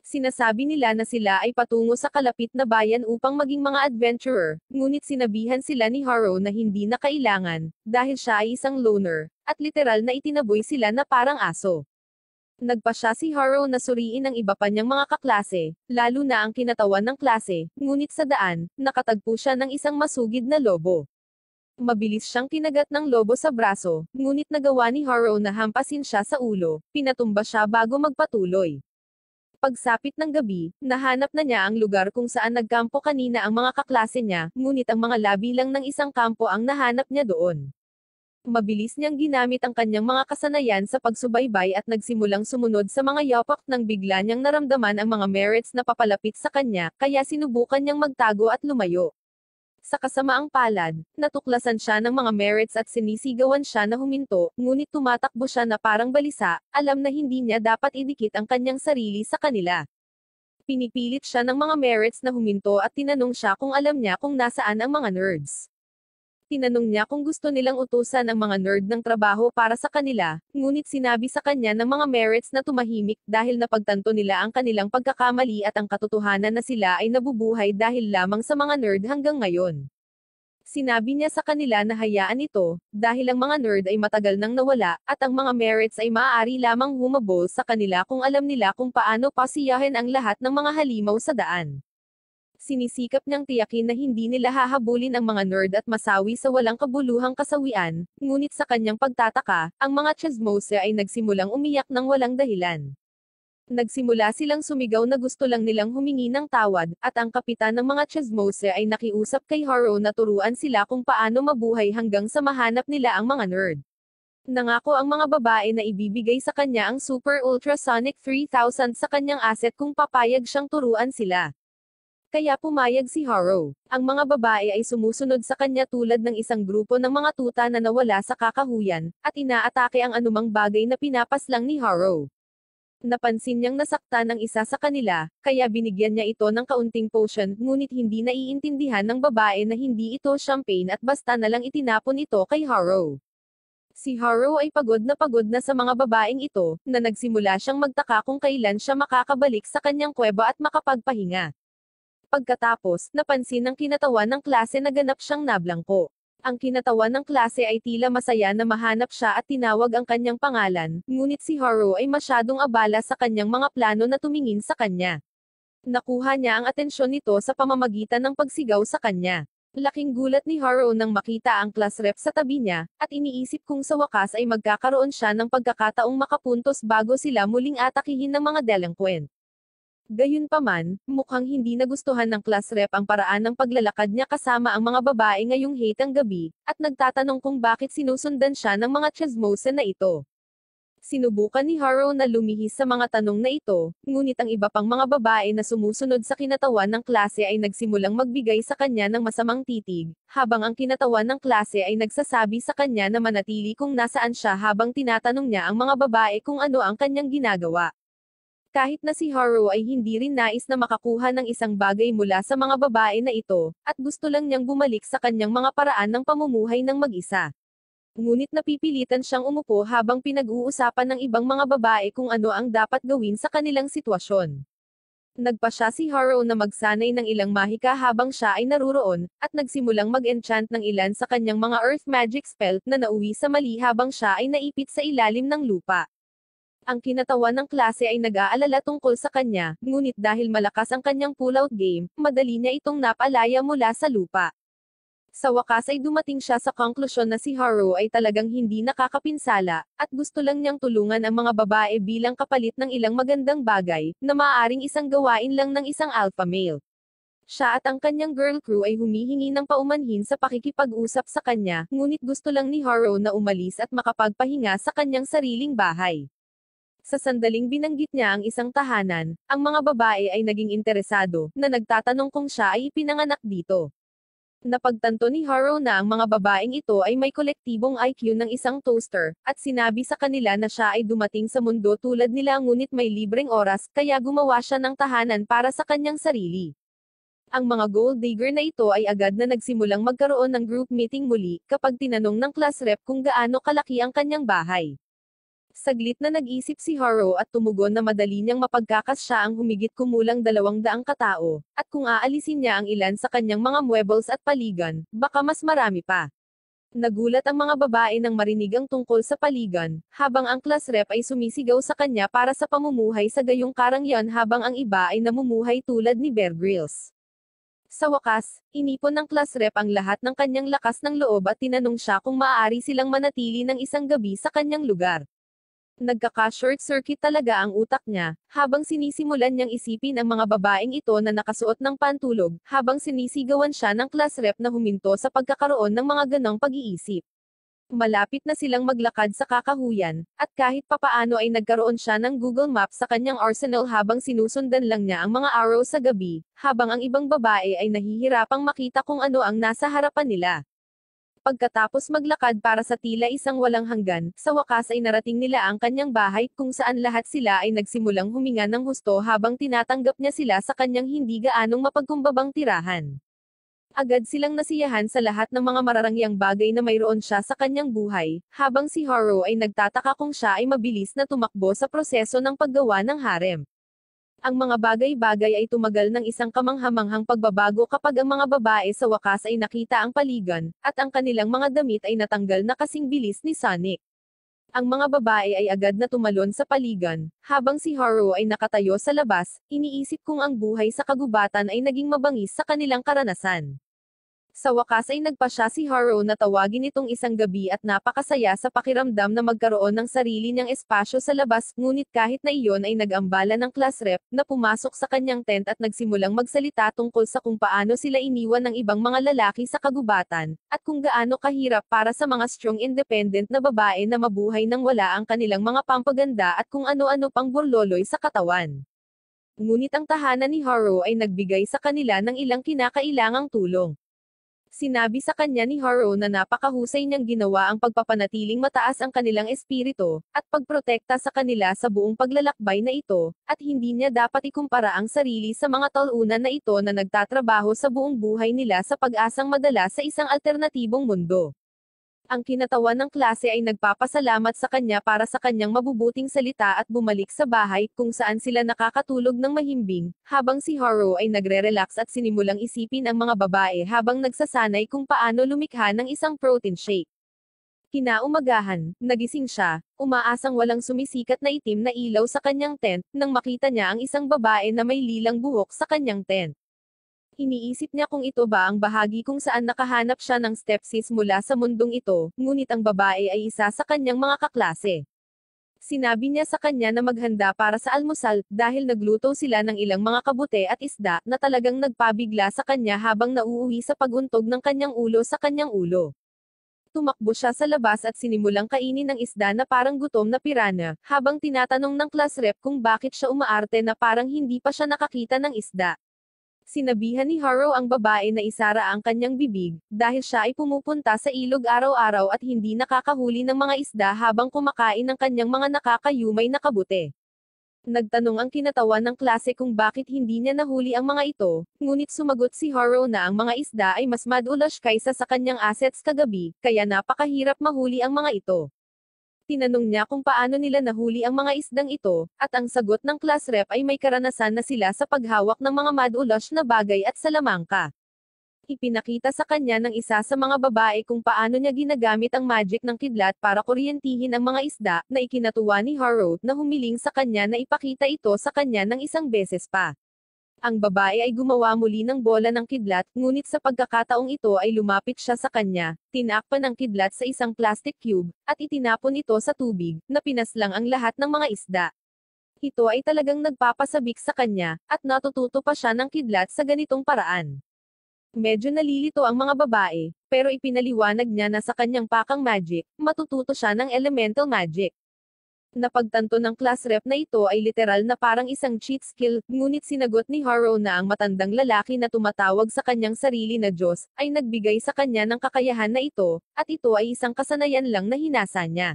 Sinasabi nila na sila ay patungo sa kalapit na bayan upang maging mga adventurer, ngunit sinabihan sila ni Harrow na hindi na kailangan, dahil siya ay isang loner, at literal na itinaboy sila na parang aso. Nagpasya si Harrow na suriin ang iba pa niyang mga kaklase, lalo na ang kinatawan ng klase, ngunit sa daan, nakatagpo siya ng isang masugid na lobo. Mabilis siyang kinagat ng lobo sa braso, ngunit nagawa ni Harrow na hampasin siya sa ulo, pinatumba siya bago magpatuloy. Pagsapit ng gabi, nahanap na niya ang lugar kung saan nagkampo kanina ang mga kaklase niya, ngunit ang mga labi lang ng isang kampo ang nahanap niya doon. Mabilis niyang ginamit ang kanyang mga kasanayan sa pagsubaybay at nagsimulang sumunod sa mga yapak nang bigla niyang naramdaman ang mga merits na papalapit sa kanya, kaya sinubukan niyang magtago at lumayo. Sa kasamaang palad, natuklasan siya ng mga merits at sinisigawan siya na huminto, ngunit tumatakbo siya na parang balisa, alam na hindi niya dapat idikit ang kanyang sarili sa kanila. Pinipilit siya ng mga merits na huminto at tinanong siya kung alam niya kung nasaan ang mga nerds. Tinanong niya kung gusto nilang utusan ang mga nerd ng trabaho para sa kanila, ngunit sinabi sa kanya ng mga merits na tumahimik dahil napagtanto nila ang kanilang pagkakamali at ang katotohanan na sila ay nabubuhay dahil lamang sa mga nerd hanggang ngayon. Sinabi niya sa kanila na hayaan ito, dahil ang mga nerd ay matagal nang nawala, at ang mga merits ay maaari lamang humabol sa kanila kung alam nila kung paano pasiyahin ang lahat ng mga halimaw sa daan. Sinisikap niyang tiyakin na hindi nila hahabulin ang mga nerd at masawi sa walang kabuluhang kasawian, ngunit sa kanyang pagtataka, ang mga chismosa ay nagsimulang umiyak ng walang dahilan. Nagsimula silang sumigaw na gusto lang nilang humingi ng tawad, at ang kapitan ng mga chismosa ay nakiusap kay Harrow na turuan sila kung paano mabuhay hanggang sa mahanap nila ang mga nerd. Nangako ang mga babae na ibibigay sa kanya ang Super Ultrasonic 3000 sa kanyang asset kung papayag siyang turuan sila. Kaya pumayag si Harrow. Ang mga babae ay sumusunod sa kanya tulad ng isang grupo ng mga tuta na nawala sa kakahuyan, at inaatake ang anumang bagay na pinapaslang ni Harrow. Napansin niyang nasaktan ng isa sa kanila, kaya binigyan niya ito ng kaunting potion, ngunit hindi naiintindihan ng babae na hindi ito champagne at basta na lang itinapon ito kay Harrow. Si Harrow ay pagod na sa mga babaeng ito, na nagsimula siyang magtaka kung kailan siya makakabalik sa kanyang kuweba at makapagpahinga. Pagkatapos, napansin ng kinatawan ng klase na ganap siyang nablangko. Ang kinatawan ng klase ay tila masaya na mahanap siya at tinawag ang kanyang pangalan, ngunit si Haru ay masyadong abala sa kanyang mga plano na tumingin sa kanya. Nakuha niya ang atensyon nito sa pamamagitan ng pagsigaw sa kanya. Laking gulat ni Haru nang makita ang class rep sa tabi niya, at iniisip kung sa wakas ay magkakaroon siya ng pagkakataong makapuntos bago sila muling atakihin ng mga delinquent. Gayunpaman, mukhang hindi nagustuhan ng class rep ang paraan ng paglalakad niya kasama ang mga babae ngayong hatang gabi, at nagtatanong kung bakit sinusundan siya ng mga chismosa na ito. Sinubukan ni Haru na lumihis sa mga tanong na ito, ngunit ang iba pang mga babae na sumusunod sa kinatawan ng klase ay nagsimulang magbigay sa kanya ng masamang titig, habang ang kinatawan ng klase ay nagsasabi sa kanya na manatili kung nasaan siya habang tinatanong niya ang mga babae kung ano ang kanyang ginagawa. Kahit na si Haru ay hindi rin nais na makakuha ng isang bagay mula sa mga babae na ito, at gusto lang niyang bumalik sa kanyang mga paraan ng pamumuhay ng mag-isa. Ngunit napipilitan siyang umupo habang pinag-uusapan ng ibang mga babae kung ano ang dapat gawin sa kanilang sitwasyon. Nagpa siya si Haru na magsanay ng ilang mahika habang siya ay naruroon, at nagsimulang mag-enchant ng ilan sa kanyang mga earth magic spell na nauwi sa mali habang siya ay naipit sa ilalim ng lupa. Ang kinatawan ng klase ay nag-aalala tungkol sa kanya, ngunit dahil malakas ang kanyang pull-out game, madali niya itong napalaya mula sa lupa. Sa wakas ay dumating siya sa konklusyon na si Haru ay talagang hindi nakakapinsala, at gusto lang niyang tulungan ang mga babae bilang kapalit ng ilang magandang bagay, na maaaring isang gawain lang ng isang alpha male. Siya at ang kanyang girl crew ay humihingi ng paumanhin sa pakikipag-usap sa kanya, ngunit gusto lang ni Haru na umalis at makapagpahinga sa kanyang sariling bahay. Sa sandaling binanggit niya ang isang tahanan, ang mga babae ay naging interesado, na nagtatanong kung siya ay ipinanganak dito. Napagtanto ni Haru na ang mga babaeng ito ay may kolektibong IQ ng isang toaster, at sinabi sa kanila na siya ay dumating sa mundo tulad nila ngunit may libreng oras, kaya gumawa siya ng tahanan para sa kanyang sarili. Ang mga gold digger na ito ay agad na nagsimulang magkaroon ng group meeting muli, kapag tinanong ng class rep kung gaano kalaki ang kanyang bahay. Saglit na nag-isip si Haru at tumugon na madali niyang mapagkakasya ang humigit kumulang 200 katao, at kung aalisin niya ang ilan sa kanyang mga muebles at paligan, baka mas marami pa. Nagulat ang mga babae nang marinig ang tungkol sa paligan, habang ang class rep ay sumisigaw sa kanya para sa pamumuhay sa gayong karangyan habang ang iba ay namumuhay tulad ni Bear Grylls. Sa wakas, inipon ng class rep ang lahat ng kanyang lakas ng loob at tinanong siya kung maaari silang manatili ng isang gabi sa kanyang lugar. Nagkaka-short circuit talaga ang utak niya, habang sinisimulan niyang isipin ang mga babaeng ito na nakasuot ng pantulog, habang sinisigawan siya ng class rep na huminto sa pagkakaroon ng mga ganong pag-iisip. Malapit na silang maglakad sa kakahuyan, at kahit papaano ay nagkaroon siya ng Google Maps sa kanyang arsenal habang sinusundan lang niya ang mga arrow sa gabi, habang ang ibang babae ay nahihirapang makita kung ano ang nasa harapan nila. Pagkatapos maglakad para sa tila isang walang hanggan, sa wakas ay narating nila ang kanyang bahay, kung saan lahat sila ay nagsimulang huminga ng husto habang tinatanggap niya sila sa kanyang hindi gaanong mapagkumbabang tirahan. Agad silang nasiyahan sa lahat ng mga mararangyang bagay na mayroon siya sa kanyang buhay, habang si Haru ay nagtataka kung siya ay mabilis na tumakbo sa proseso ng paggawa ng harem. Ang mga bagay-bagay ay tumagal ng isang kamanghamanghang pagbabago kapag ang mga babae sa wakas ay nakita ang paligan, at ang kanilang mga damit ay natanggal na kasing bilis ni Sonic. Ang mga babae ay agad na tumalon sa paligan, habang si Haru ay nakatayo sa labas, iniisip kung ang buhay sa kagubatan ay naging mabangis sa kanilang karanasan. Sa wakas ay nagpa siya si Haru na tawagin itong isang gabi at napakasaya sa pakiramdam na magkaroon ng sarili niyang espasyo sa labas, ngunit kahit na iyon ay nag-ambala ng class rep, na pumasok sa kanyang tent at nagsimulang magsalita tungkol sa kung paano sila iniwan ng ibang mga lalaki sa kagubatan, at kung gaano kahirap para sa mga strong independent na babae na mabuhay nang wala ang kanilang mga pampaganda at kung ano-ano pang burloloy sa katawan. Ngunit ang tahanan ni Haru ay nagbigay sa kanila ng ilang kinakailangang tulong. Sinabi sa kanya ni Haru na napakahusay niyang ginawa ang pagpapanatiling mataas ang kanilang espiritu, at pagprotekta sa kanila sa buong paglalakbay na ito, at hindi niya dapat ikumpara ang sarili sa mga talunan na ito na nagtatrabaho sa buong buhay nila sa pag-asang madala sa isang alternatibong mundo. Ang kinatawan ng klase ay nagpapasalamat sa kanya para sa kanyang mabubuting salita at bumalik sa bahay, kung saan sila nakakatulog ng mahimbing, habang si Haru ay nagre-relax at sinimulang isipin ang mga babae habang nagsasanay kung paano lumikha ng isang protein shake. Kinaumagahan, nagising siya, umaasang walang sumisikat na itim na ilaw sa kanyang tent, nang makita niya ang isang babae na may lilang buhok sa kanyang tent. Iniisip niya kung ito ba ang bahagi kung saan nakahanap siya ng stepsis mula sa mundong ito, ngunit ang babae ay isa sa kanyang mga kaklase. Sinabi niya sa kanya na maghanda para sa almusal, dahil nagluto sila ng ilang mga kabute at isda, na talagang nagpabigla sa kanya habang nauuwi sa paguntog ng kanyang ulo sa kanyang ulo. Tumakbo siya sa labas at sinimulang kainin ng isda na parang gutom na pirana, habang tinatanong ng class rep kung bakit siya umaarte na parang hindi pa siya nakakita ng isda. Sinabihan ni Haru ang babae na isara ang kanyang bibig, dahil siya ay pumupunta sa ilog araw-araw at hindi nakakahuli ng mga isda habang kumakain ng kanyang mga nakakayumay na kabute. Nagtanong ang kinatawan ng klase kung bakit hindi niya nahuli ang mga ito, ngunit sumagot si Haru na ang mga isda ay mas madulas kaysa sa kanyang assets kagabi, kaya napakahirap mahuli ang mga ito. Tinanong niya kung paano nila nahuli ang mga isdang ito, at ang sagot ng class rep ay may karanasan na sila sa paghawak ng mga madulas na bagay at salamangka. Ipinakita sa kanya ng isa sa mga babae kung paano niya ginagamit ang magic ng kidlat para kuryentihin ang mga isda, na ikinatuwa ni Haru, na humiling sa kanya na ipakita ito sa kanya ng isang beses pa. Ang babae ay gumawa muli ng bola ng kidlat, ngunit sa pagkakataong ito ay lumapit siya sa kanya, tinakpan ang kidlat sa isang plastic cube, at itinapon ito sa tubig, na pinaslang ang lahat ng mga isda. Ito ay talagang nagpapasabik sa kanya, at natututo pa siya ng kidlat sa ganitong paraan. Medyo nalilito ang mga babae, pero ipinaliwanag niya na sa kanyang pakang magic, matututo siya ng elemental magic. Napagtanto ng class rep na ito ay literal na parang isang cheat skill, ngunit sinagot ni Haru na ang matandang lalaki na tumatawag sa kanyang sarili na Diyos, ay nagbigay sa kanya ng kakayahan na ito, at ito ay isang kasanayan lang na hinasa niya.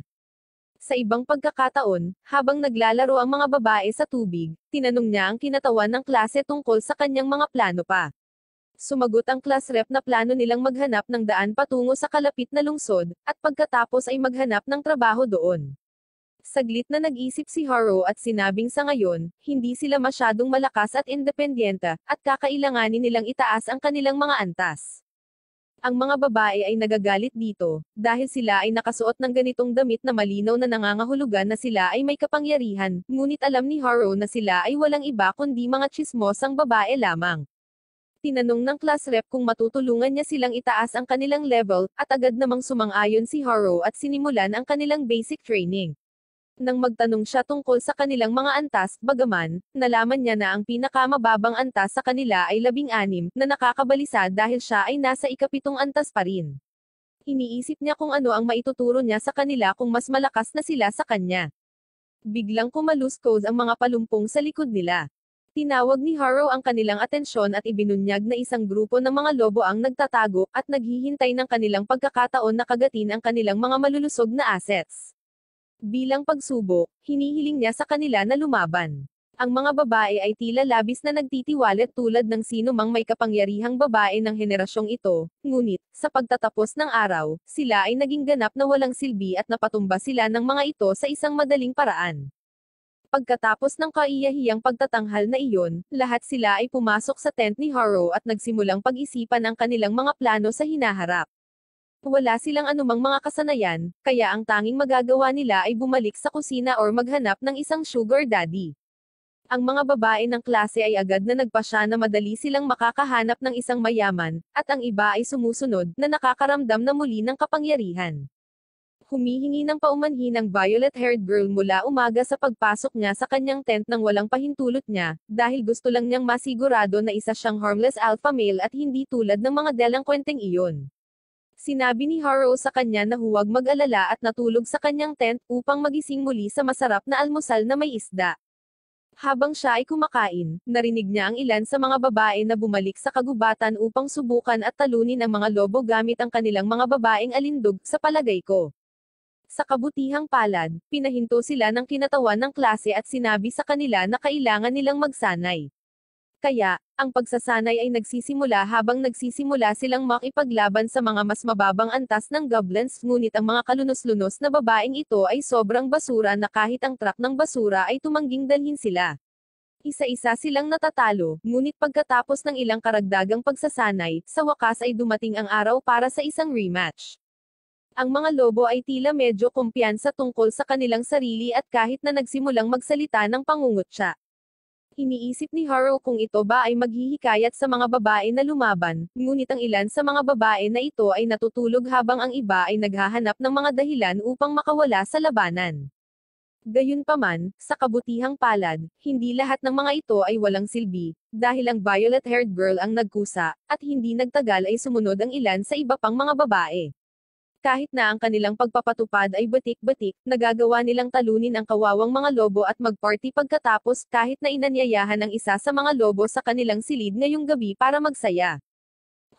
Sa ibang pagkakataon, habang naglalaro ang mga babae sa tubig, tinanong niya ang kinatawan ng klase tungkol sa kanyang mga plano pa. Sumagot ang class rep na plano nilang maghanap ng daan patungo sa kalapit na lungsod, at pagkatapos ay maghanap ng trabaho doon. Saglit na nag-isip si Haru at sinabing sa ngayon, hindi sila masyadong malakas at independyenta, at kakailanganin nilang itaas ang kanilang mga antas. Ang mga babae ay nagagalit dito, dahil sila ay nakasuot ng ganitong damit na malinaw na nangangahulugan na sila ay may kapangyarihan, ngunit alam ni Haru na sila ay walang iba kundi mga tsismosang babae lamang. Tinanong ng class rep kung matutulungan niya silang itaas ang kanilang level, at agad namang sumang-ayon si Haru at sinimulan ang kanilang basic training. Nang magtanong siya tungkol sa kanilang mga antas, bagaman, nalaman niya na ang pinakamababang antas sa kanila ay 16, na nakakabalisa dahil siya ay nasa ikapitong antas pa rin. Iniisip niya kung ano ang maituturo niya sa kanila kung mas malakas na sila sa kanya. Biglang kumaluskos ang mga palumpong sa likod nila. Tinawag ni Haru ang kanilang atensyon at ibinunyag na isang grupo ng mga lobo ang nagtatago, at naghihintay ng kanilang pagkakataon na kagatin ang kanilang mga malulusog na assets. Bilang pagsubok, hinihiling niya sa kanila na lumaban. Ang mga babae ay tila labis na nagtitiwalat tulad ng sino mang may kapangyarihang babae ng henerasyong ito, ngunit, sa pagtatapos ng araw, sila ay naging ganap na walang silbi at napatumba sila ng mga ito sa isang madaling paraan. Pagkatapos ng kaiyahiyang pagtatanghal na iyon, lahat sila ay pumasok sa tent ni Haru at nagsimulang pag-isipan ang kanilang mga plano sa hinaharap. Wala silang anumang mga kasanayan, kaya ang tanging magagawa nila ay bumalik sa kusina or maghanap ng isang sugar daddy. Ang mga babae ng klase ay agad na nagpasya na madali silang makakahanap ng isang mayaman, at ang iba ay sumusunod, na nakakaramdam na muli ng kapangyarihan. Humihingi ng paumanhin ang violet-haired girl mula umaga sa pagpasok niya sa kanyang tent nang walang pahintulot niya, dahil gusto lang niyang masigurado na isa siyang harmless alpha male at hindi tulad ng mga delinquenteng iyon. Sinabi ni Haru sa kanya na huwag mag-alala at natulog sa kanyang tent upang magising muli sa masarap na almusal na may isda. Habang siya ay kumakain, narinig niya ang ilan sa mga babae na bumalik sa kagubatan upang subukan at talunin ang mga lobo gamit ang kanilang mga babaeng alindog, sa palagay ko. Sa kabutihang palad, pinahinto sila ng kinatawan ng klase at sinabi sa kanila na kailangan nilang magsanay. Kaya, ang pagsasanay ay nagsisimula habang nagsisimula silang makipaglaban sa mga mas mababang antas ng goblins, ngunit ang mga kalunos-lunos na babaeng ito ay sobrang basura na kahit ang truck ng basura ay tumangging dalhin sila. Isa-isa silang natatalo, ngunit pagkatapos ng ilang karagdagang pagsasanay, sa wakas ay dumating ang araw para sa isang rematch. Ang mga lobo ay tila medyo kumpiyansa tungkol sa kanilang sarili at kahit na nagsimulang magsalita ng pangungutya. Iniisip ni Harrow kung ito ba ay maghihikayat sa mga babae na lumaban, ngunit ang ilan sa mga babae na ito ay natutulog habang ang iba ay naghahanap ng mga dahilan upang makawala sa labanan. Gayunpaman, sa kabutihang palad, hindi lahat ng mga ito ay walang silbi, dahil ang violet-haired girl ang nagkusa, at hindi nagtagal ay sumunod ang ilan sa iba pang mga babae. Kahit na ang kanilang pagpapatupad ay batik-batik, nagagawa nilang talunin ang kawawang mga lobo at magparty pagkatapos kahit na inanyayahan ang isa sa mga lobo sa kanilang silid ngayong gabi para magsaya.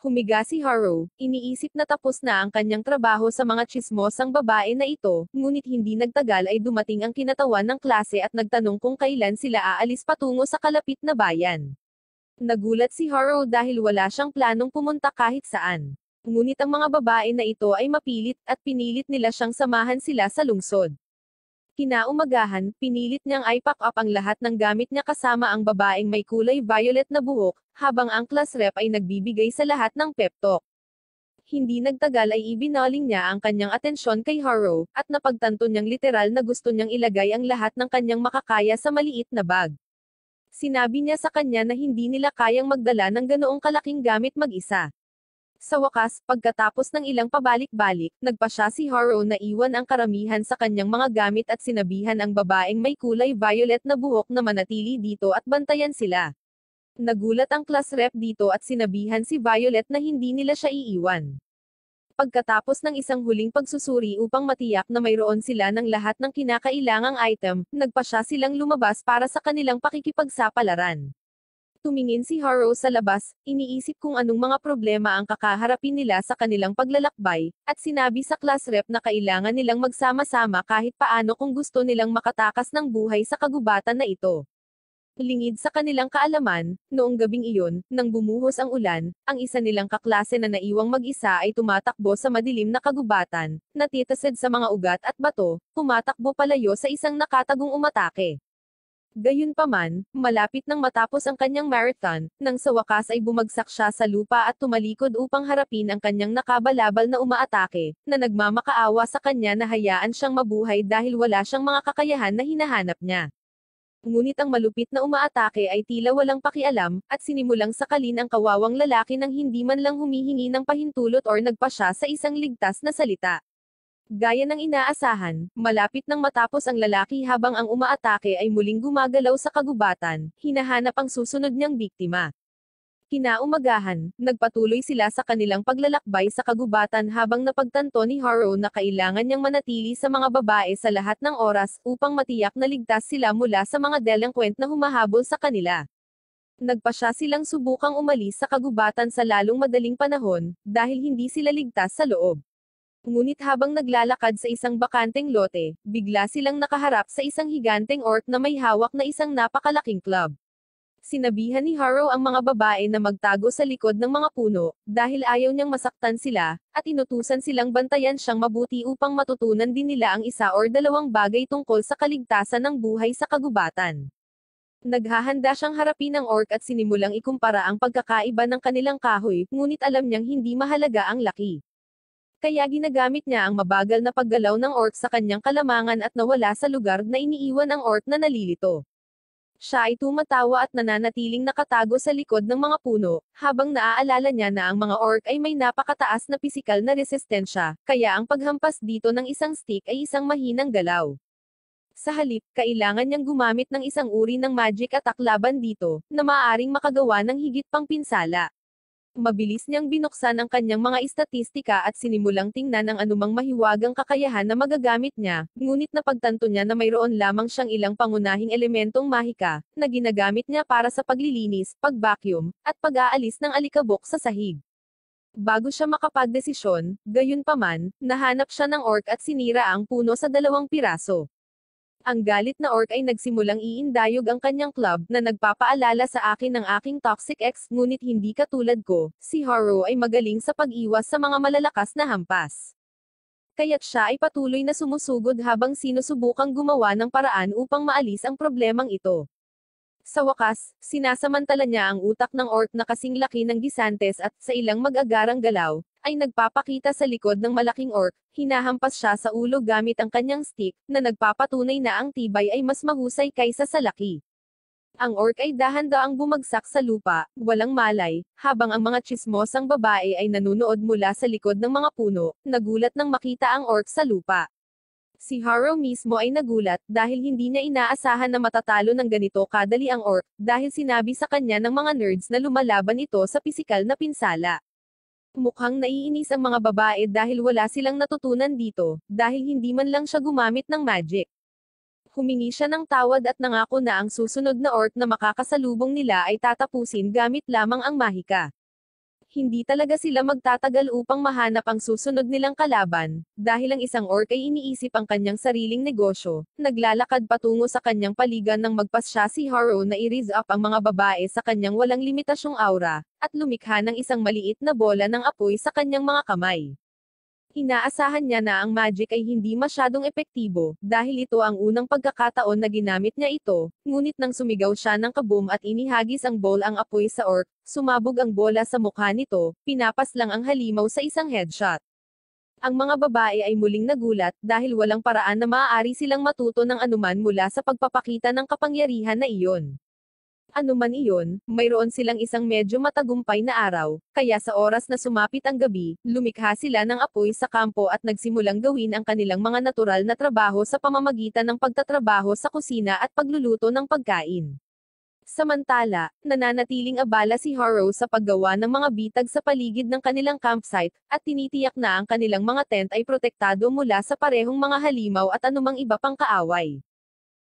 Humiga si Harrow, iniisip na tapos na ang kanyang trabaho sa mga tsismosang babae na ito, ngunit hindi nagtagal ay dumating ang kinatawan ng klase at nagtanong kung kailan sila aalis patungo sa kalapit na bayan. Nagulat si Harrow dahil wala siyang planong pumunta kahit saan. Ngunit ang mga babae na ito ay mapilit, at pinilit nila siyang samahan sila sa lungsod. Kinaumagahan, pinilit niyang i-pack up ang lahat ng gamit niya kasama ang babaeng may kulay violet na buhok, habang ang class rep ay nagbibigay sa lahat ng pep talk. Hindi nagtagal ay ibinaling niya ang kanyang atensyon kay Harrow, at napagtanto niyang literal na gusto niyang ilagay ang lahat ng kanyang makakaya sa maliit na bag. Sinabi niya sa kanya na hindi nila kayang magdala ng ganoong kalaking gamit mag-isa. Sa wakas, pagkatapos ng ilang pabalik-balik, nagpasya si Harrow na iwan ang karamihan sa kanyang mga gamit at sinabihan ang babaeng may kulay violet na buhok na manatili dito at bantayan sila. Nagulat ang class rep dito at sinabihan si Violet na hindi nila siya iiwan. Pagkatapos ng isang huling pagsusuri upang matiyak na mayroon sila ng lahat ng kinakailangang item, nagpasya silang lumabas para sa kanilang pakikipagsapalaran. Tumingin si Harrow sa labas, iniisip kung anong mga problema ang kakaharapin nila sa kanilang paglalakbay, at sinabi sa class rep na kailangan nilang magsama-sama kahit paano kung gusto nilang makatakas ng buhay sa kagubatan na ito. Lingid sa kanilang kaalaman, noong gabing iyon, nang bumuhos ang ulan, ang isa nilang kaklase na naiwang mag-isa ay tumatakbo sa madilim na kagubatan, natitasid sa mga ugat at bato, tumatakbo palayo sa isang nakatagong umatake. Gayunpaman, malapit nang matapos ang kanyang marathon, nang sa wakas ay bumagsak siya sa lupa at tumalikod upang harapin ang kanyang nakabalabal na umaatake, na nagmamakaawa sa kanya na hayaan siyang mabuhay dahil wala siyang mga kakayahan na hinahanap niya. Ngunit ang malupit na umaatake ay tila walang pakialam, at sinimulang sakalin ang kawawang lalaki nang hindi man lang humihingi ng pahintulot or nagpasya sa isang ligtas na salita. Gaya ng inaasahan, malapit nang matapos ang lalaki habang ang umaatake ay muling gumagalaw sa kagubatan, hinahanap ang susunod niyang biktima. Kinaumagahan, nagpatuloy sila sa kanilang paglalakbay sa kagubatan habang napagtanto ni Harrow na kailangan niyang manatili sa mga babae sa lahat ng oras upang matiyak na ligtas sila mula sa mga delinquent na humahabol sa kanila. Nagpasya silang subukang umalis sa kagubatan sa lalong madaling panahon, dahil hindi sila ligtas sa loob. Ngunit habang naglalakad sa isang bakanteng lote, bigla silang nakaharap sa isang higanteng orc na may hawak na isang napakalaking club. Sinabihan ni Harrow ang mga babae na magtago sa likod ng mga puno, dahil ayaw niyang masaktan sila, at inutusan silang bantayan siyang mabuti upang matutunan din nila ang isa or dalawang bagay tungkol sa kaligtasan ng buhay sa kagubatan. Naghahanda siyang harapin ang orc at sinimulang ikumpara ang pagkakaiba ng kanilang kahoy, ngunit alam niyang hindi mahalaga ang laki. Kaya ginagamit niya ang mabagal na paggalaw ng orc sa kanyang kalamangan at nawala sa lugar na iniiwan ang orc na nalilito. Siya ay tumatawa at nananatiling nakatago sa likod ng mga puno, habang naaalala niya na ang mga orc ay may napakataas na pisikal na resistensya, kaya ang paghampas dito ng isang stick ay isang mahinang galaw. Sa halip, kailangan niyang gumamit ng isang uri ng magic attack laban dito, na maaaring makagawa ng higit pang pinsala. Mabilis niyang binuksan ang kanyang mga istatistika at sinimulang tingnan ang anumang mahiwagang kakayahan na magagamit niya, ngunit napagtanto niya na mayroon lamang siyang ilang pangunahing elementong mahika, na ginagamit niya para sa paglilinis, pag-vacuum, at pag-aalis ng alikabok sa sahig. Bago siya makapagdesisyon, gayunpaman, nahanap siya ng orc at sinira ang puno sa 2 piraso. Ang galit na orc ay nagsimulang iindayog ang kanyang club na nagpapaalala sa akin ng aking toxic ex, ngunit hindi katulad ko, si Haro ay magaling sa pag-iwas sa mga malalakas na hampas. Kaya't siya ay patuloy na sumusugod habang sinusubukang gumawa ng paraan upang maalis ang problemang ito. Sa wakas, sinasamantala niya ang utak ng orc na kasing laki ng Gisantes at, sa ilang mag-agarang galaw, ay nagpapakita sa likod ng malaking orc, hinahampas siya sa ulo gamit ang kanyang stick, na nagpapatunay na ang tibay ay mas mahusay kaysa sa laki. Ang orc ay dahan-daang bumagsak sa lupa, walang malay, habang ang mga tsismosang babae ay nanunood mula sa likod ng mga puno, nagulat nang makita ang orc sa lupa. Si Haro mismo ay nagulat dahil hindi niya inaasahan na matatalo ng ganito kadali ang orc, dahil sinabi sa kanya ng mga nerds na lumalaban ito sa pisikal na pinsala. Mukhang naiinis ang mga babae dahil wala silang natutunan dito, dahil hindi man lang siya gumamit ng magic. Humingi siya ng tawad at nangako na ang susunod na orc na makakasalubong nila ay tatapusin gamit lamang ang mahika. Hindi talaga sila magtatagal upang mahanap ang susunod nilang kalaban, dahil ang isang orc ay iniisip ang kanyang sariling negosyo, naglalakad patungo sa kanyang paligan nang magpasya si Haro na i-raise up ang mga babae sa kanyang walang limitasyong aura, at lumikha ng isang maliit na bola ng apoy sa kanyang mga kamay. Inaasahan niya na ang magic ay hindi masyadong epektibo, dahil ito ang unang pagkakataon na ginamit niya ito, ngunit nang sumigaw siya ng kaboom at inihagis ang ball ang apoy sa orc, sumabog ang bola sa mukha nito, pinapas lang ang halimaw sa isang headshot. Ang mga babae ay muling nagulat, dahil walang paraan na maaari silang matuto ng anuman mula sa pagpapakita ng kapangyarihan na iyon. Ano man iyon, mayroon silang isang medyo matagumpay na araw, kaya sa oras na sumapit ang gabi, lumikha sila ng apoy sa kampo at nagsimulang gawin ang kanilang mga natural na trabaho sa pamamagitan ng pagtatrabaho sa kusina at pagluluto ng pagkain. Samantala, nananatiling abala si Haro sa paggawa ng mga bitag sa paligid ng kanilang campsite, at tinitiyak na ang kanilang mga tent ay protektado mula sa parehong mga halimaw at anumang iba pang kaaway.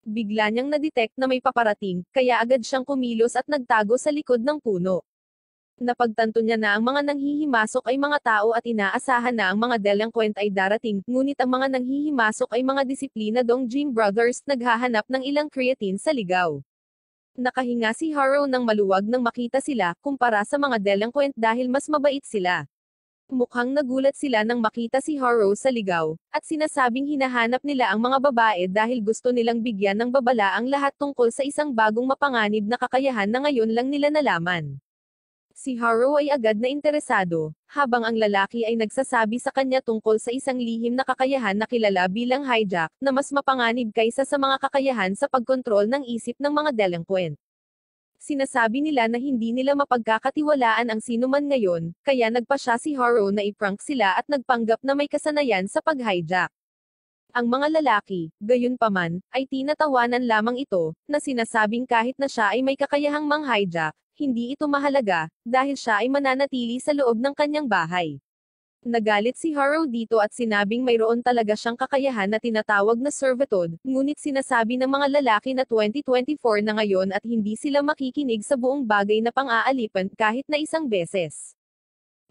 Bigla niyang nadetect na may paparating, kaya agad siyang kumilos at nagtago sa likod ng puno. Napagtanto niya na ang mga nanghihimasok ay mga tao at inaasahan na ang mga delinquent ay darating, ngunit ang mga nanghihimasok ay mga disiplinadong gym brothers naghahanap ng ilang creatine sa ligaw. Nakahinga si Haro nang maluwag nang makita sila, kumpara sa mga delinquent dahil mas mabait sila. Mukhang nagulat sila nang makita si Haro sa ligaw, at sinasabing hinahanap nila ang mga babae dahil gusto nilang bigyan ng babala ang lahat tungkol sa isang bagong mapanganib na kakayahan na ngayon lang nila nalaman. Si Haro ay agad na interesado, habang ang lalaki ay nagsasabi sa kanya tungkol sa isang lihim na kakayahan na kilala bilang hijack, na mas mapanganib kaysa sa mga kakayahan sa pagkontrol ng isip ng mga delinquent. Sinasabi nila na hindi nila mapagkakatiwalaan ang sinuman ngayon, kaya nagpasya si Haro na i-prank sila at nagpanggap na may kasanayan sa pag-hijack. Ang mga lalaki, gayunpaman, ay tinatawanan lamang ito, na sinasabing kahit na siya ay may kakayahang mang-hijack, hindi ito mahalaga, dahil siya ay mananatili sa loob ng kanyang bahay. Nagalit si Haro dito at sinabing mayroon talaga siyang kakayahan na tinatawag na servitude, ngunit sinasabi ng mga lalaki na 2024 na ngayon at hindi sila makikinig sa buong bagay na pang-aalipan kahit na isang beses.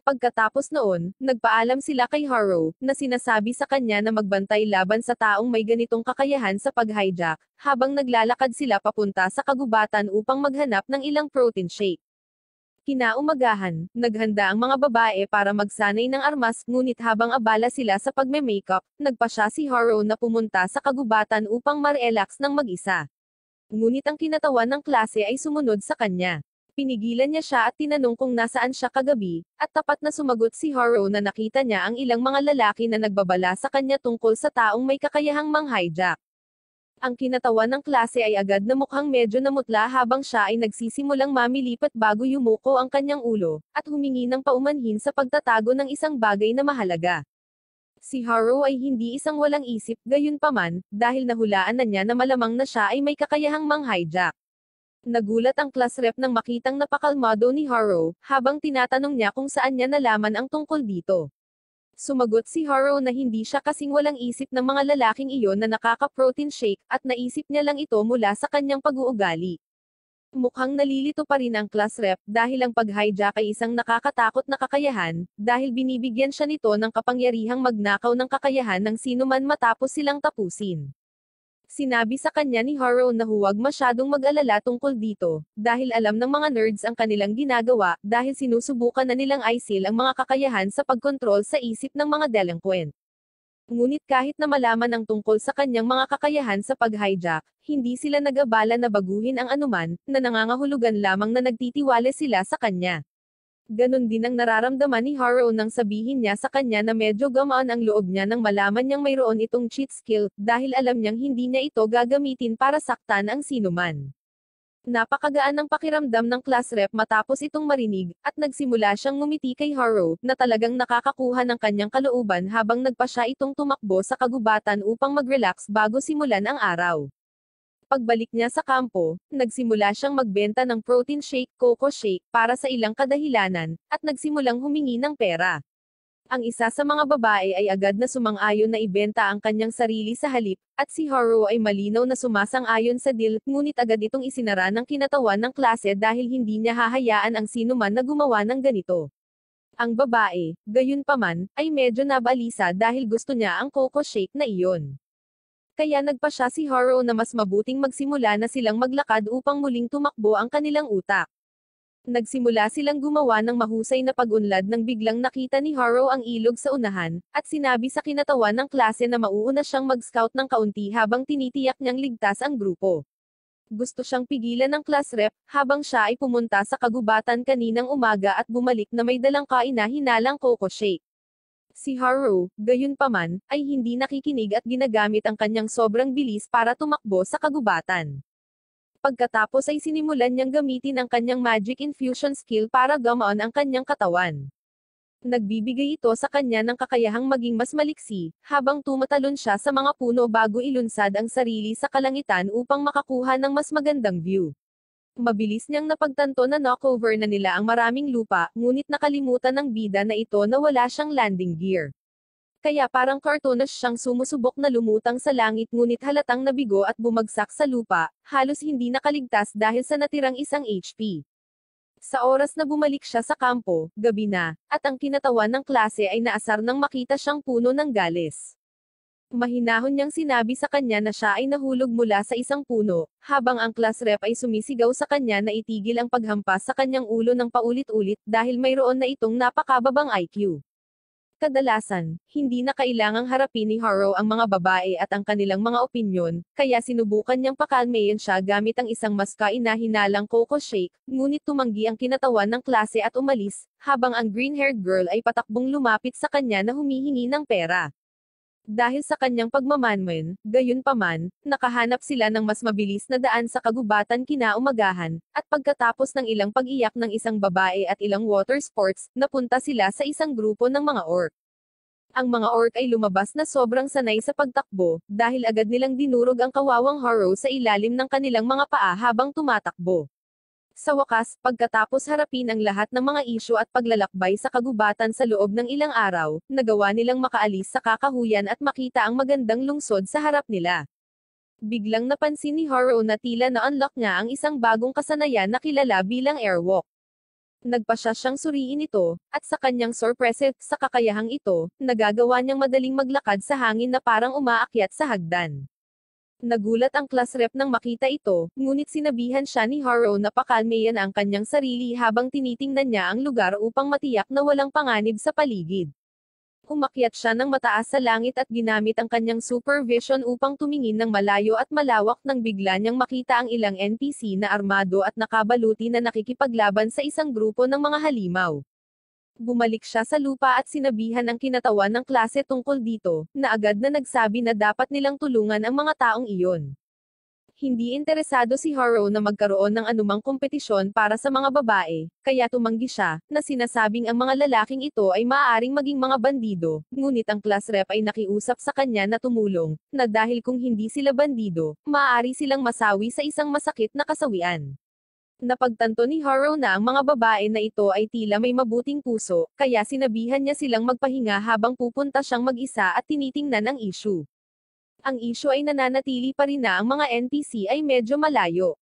Pagkatapos noon, nagpaalam sila kay Haro, na sinasabi sa kanya na magbantay laban sa taong may ganitong kakayahan sa pag-hijack, habang naglalakad sila papunta sa kagubatan upang maghanap ng ilang protein shake. Kinaumagahan, naghanda ang mga babae para magsanay ng armas, ngunit habang abala sila sa pagme-makeup, nagpasya si Haro na pumunta sa kagubatan upang ma-relax ng mag-isa. Ngunit ang kinatawan ng klase ay sumunod sa kanya. Pinigilan niya siya at tinanong kung nasaan siya kagabi, at tapat na sumagot si Haro na nakita niya ang ilang mga lalaki na nagbabala sa kanya tungkol sa taong may kakayahang mang-hijack. Ang kinatawan ng klase ay agad na mukhang medyo namutla habang siya ay nagsisimulang mamilipat bago yumuko ang kanyang ulo, at humingi ng paumanhin sa pagtatago ng isang bagay na mahalaga. Si Haro ay hindi isang walang isip, gayunpaman, dahil nahulaan na niya na malamang na siya ay may kakayahang mang-hijack. Nagulat ang class rep nang makitang napakalmado ni Haro, habang tinatanong niya kung saan niya nalaman ang tungkol dito. Sumagot si Haro na hindi siya kasing walang isip ng mga lalaking iyon na nakaka-protein shake, at naisip niya lang ito mula sa kanyang pag-uugali. Mukhang nalilito pa rin ang class rep, dahil ang pag-hijack ay isang nakakatakot na kakayahan, dahil binibigyan siya nito ng kapangyarihang magnakaw ng kakayahan ng sinuman matapos silang tapusin. Sinabi sa kanya ni Haro na huwag masyadong mag-alala tungkol dito, dahil alam ng mga nerds ang kanilang ginagawa, dahil sinusubukan na nilang ISIL ang mga kakayahan sa pagkontrol sa isip ng mga delinquent. Ngunit kahit na malaman ang tungkol sa kanyang mga kakayahan sa pag-hijack, hindi sila nag-abala na baguhin ang anuman, na nangangahulugan lamang na nagtitiwala sila sa kanya. Ganon din ang nararamdaman ni Haro nang sabihin niya sa kanya na medyo gamaan ang loob niya nang malaman niyang mayroon itong cheat skill, dahil alam niyang hindi niya ito gagamitin para saktan ang sinuman. Napakagaan ng pakiramdam ng class rep matapos itong marinig, at nagsimula siyang ngumiti kay Haro, na talagang nakakakuha ng kanyang kalooban habang nagpa siya itong tumakbo sa kagubatan upang mag-relax bago simulan ang araw. Pagbalik niya sa kampo, nagsimula siyang magbenta ng protein shake, coco shake, para sa ilang kadahilanan, at nagsimulang humingi ng pera. Ang isa sa mga babae ay agad na sumang-ayon na ibenta ang kanyang sarili sa halip, at si Haro ay malinaw na sumasang-ayon sa deal, ngunit agad itong isinara ng kinatawan ng klase dahil hindi niya hahayaan ang sinuman na gumawa ng ganito. Ang babae, gayunpaman, ay medyo nabalisa dahil gusto niya ang coco shake na iyon. Kaya nagpa siya si Haro na mas mabuting magsimula na silang maglakad upang muling tumakbo ang kanilang utak. Nagsimula silang gumawa ng mahusay na pag-unlad nang biglang nakita ni Haro ang ilog sa unahan, at sinabi sa kinatawan ng klase na mauuna siyang mag-scout ng kaunti habang tinitiyak niyang ligtas ang grupo. Gusto siyang pigilan ng class rep, habang siya ay pumunta sa kagubatan kaninang umaga at bumalik na may dalang kaina-hinalang coco shake. Si Haro, gayunpaman, ay hindi nakikinig at ginagamit ang kanyang sobrang bilis para tumakbo sa kagubatan. Pagkatapos ay sinimulan niyang gamitin ang kanyang magic infusion skill para gumaan ang kanyang katawan. Nagbibigay ito sa kanya ng kakayahang maging mas maliksi, habang tumatalon siya sa mga puno bago ilunsad ang sarili sa kalangitan upang makakuha ng mas magandang view. Mabilis niyang napagtanto na knockover na nila ang maraming lupa, ngunit nakalimutan ng bida na ito na wala siyang landing gear. Kaya parang cartoonish siyang sumusubok na lumutang sa langit ngunit halatang nabigo at bumagsak sa lupa, halos hindi nakaligtas dahil sa natirang isang HP. Sa oras na bumalik siya sa kampo, gabi na, at ang kinatawan ng klase ay naasar nang makita siyang puno ng galis. Mahinahon niyang sinabi sa kanya na siya ay nahulog mula sa isang puno, habang ang class rep ay sumisigaw sa kanya na itigil ang paghampas sa kanyang ulo ng paulit-ulit dahil mayroon na itong napakababang IQ. Kadalasan, hindi na kailangang harapin ni Haro ang mga babae at ang kanilang mga opinyon, kaya sinubukan niyang pakalmayan siya gamit ang isang mas kaina-hinalang coco shake, ngunit tumanggi ang kinatawan ng klase at umalis, habang ang green-haired girl ay patakbong lumapit sa kanya na humihingi ng pera. Dahil sa kanyang pagmamanman, gayunpaman, nakahanap sila ng mas mabilis na daan sa kagubatan kinaumagahan, at pagkatapos ng ilang pag-iyak ng isang babae at ilang water sports, napunta sila sa isang grupo ng mga orc. Ang mga orc ay lumabas na sobrang sanay sa pagtakbo, dahil agad nilang dinurog ang kawawang Haro sa ilalim ng kanilang mga paa habang tumatakbo. Sa wakas, pagkatapos harapin ang lahat ng mga isyu at paglalakbay sa kagubatan sa loob ng ilang araw, nagawa nilang makaalis sa kakahuyan at makita ang magandang lungsod sa harap nila. Biglang napansin ni Haro na tila na-unlock niya ang isang bagong kasanayan na kilala bilang airwalk. Nagpa siya siyang suriin ito, at sa kanyang sorpresa sa kakayahang ito, nagagawa niyang madaling maglakad sa hangin na parang umaakyat sa hagdan. Nagulat ang class rep nang makita ito, ngunit sinabihan siya ni Haro na pakalmayan ang kanyang sarili habang tinitingnan niya ang lugar upang matiyak na walang panganib sa paligid. Umakyat siya ng mataas sa langit at ginamit ang kanyang supervision upang tumingin ng malayo at malawak nang bigla niyang makita ang ilang NPC na armado at nakabaluti na nakikipaglaban sa isang grupo ng mga halimaw. Bumalik siya sa lupa at sinabihan ang kinatawan ng klase tungkol dito, na agad na nagsabi na dapat nilang tulungan ang mga taong iyon. Hindi interesado si Haro na magkaroon ng anumang kompetisyon para sa mga babae, kaya tumanggi siya, na sinasabing ang mga lalaking ito ay maaaring maging mga bandido, ngunit ang class rep ay nakiusap sa kanya na tumulong, na dahil kung hindi sila bandido, maaari silang masawi sa isang masakit na kasawian. Napagtanto ni Haro na ang mga babae na ito ay tila may mabuting puso, kaya sinabihan niya silang magpahinga habang pupunta siyang mag-isa at tinitingnan ang issue. Ang issue ay nananatili pa rin na ang mga NPC ay medyo malayo.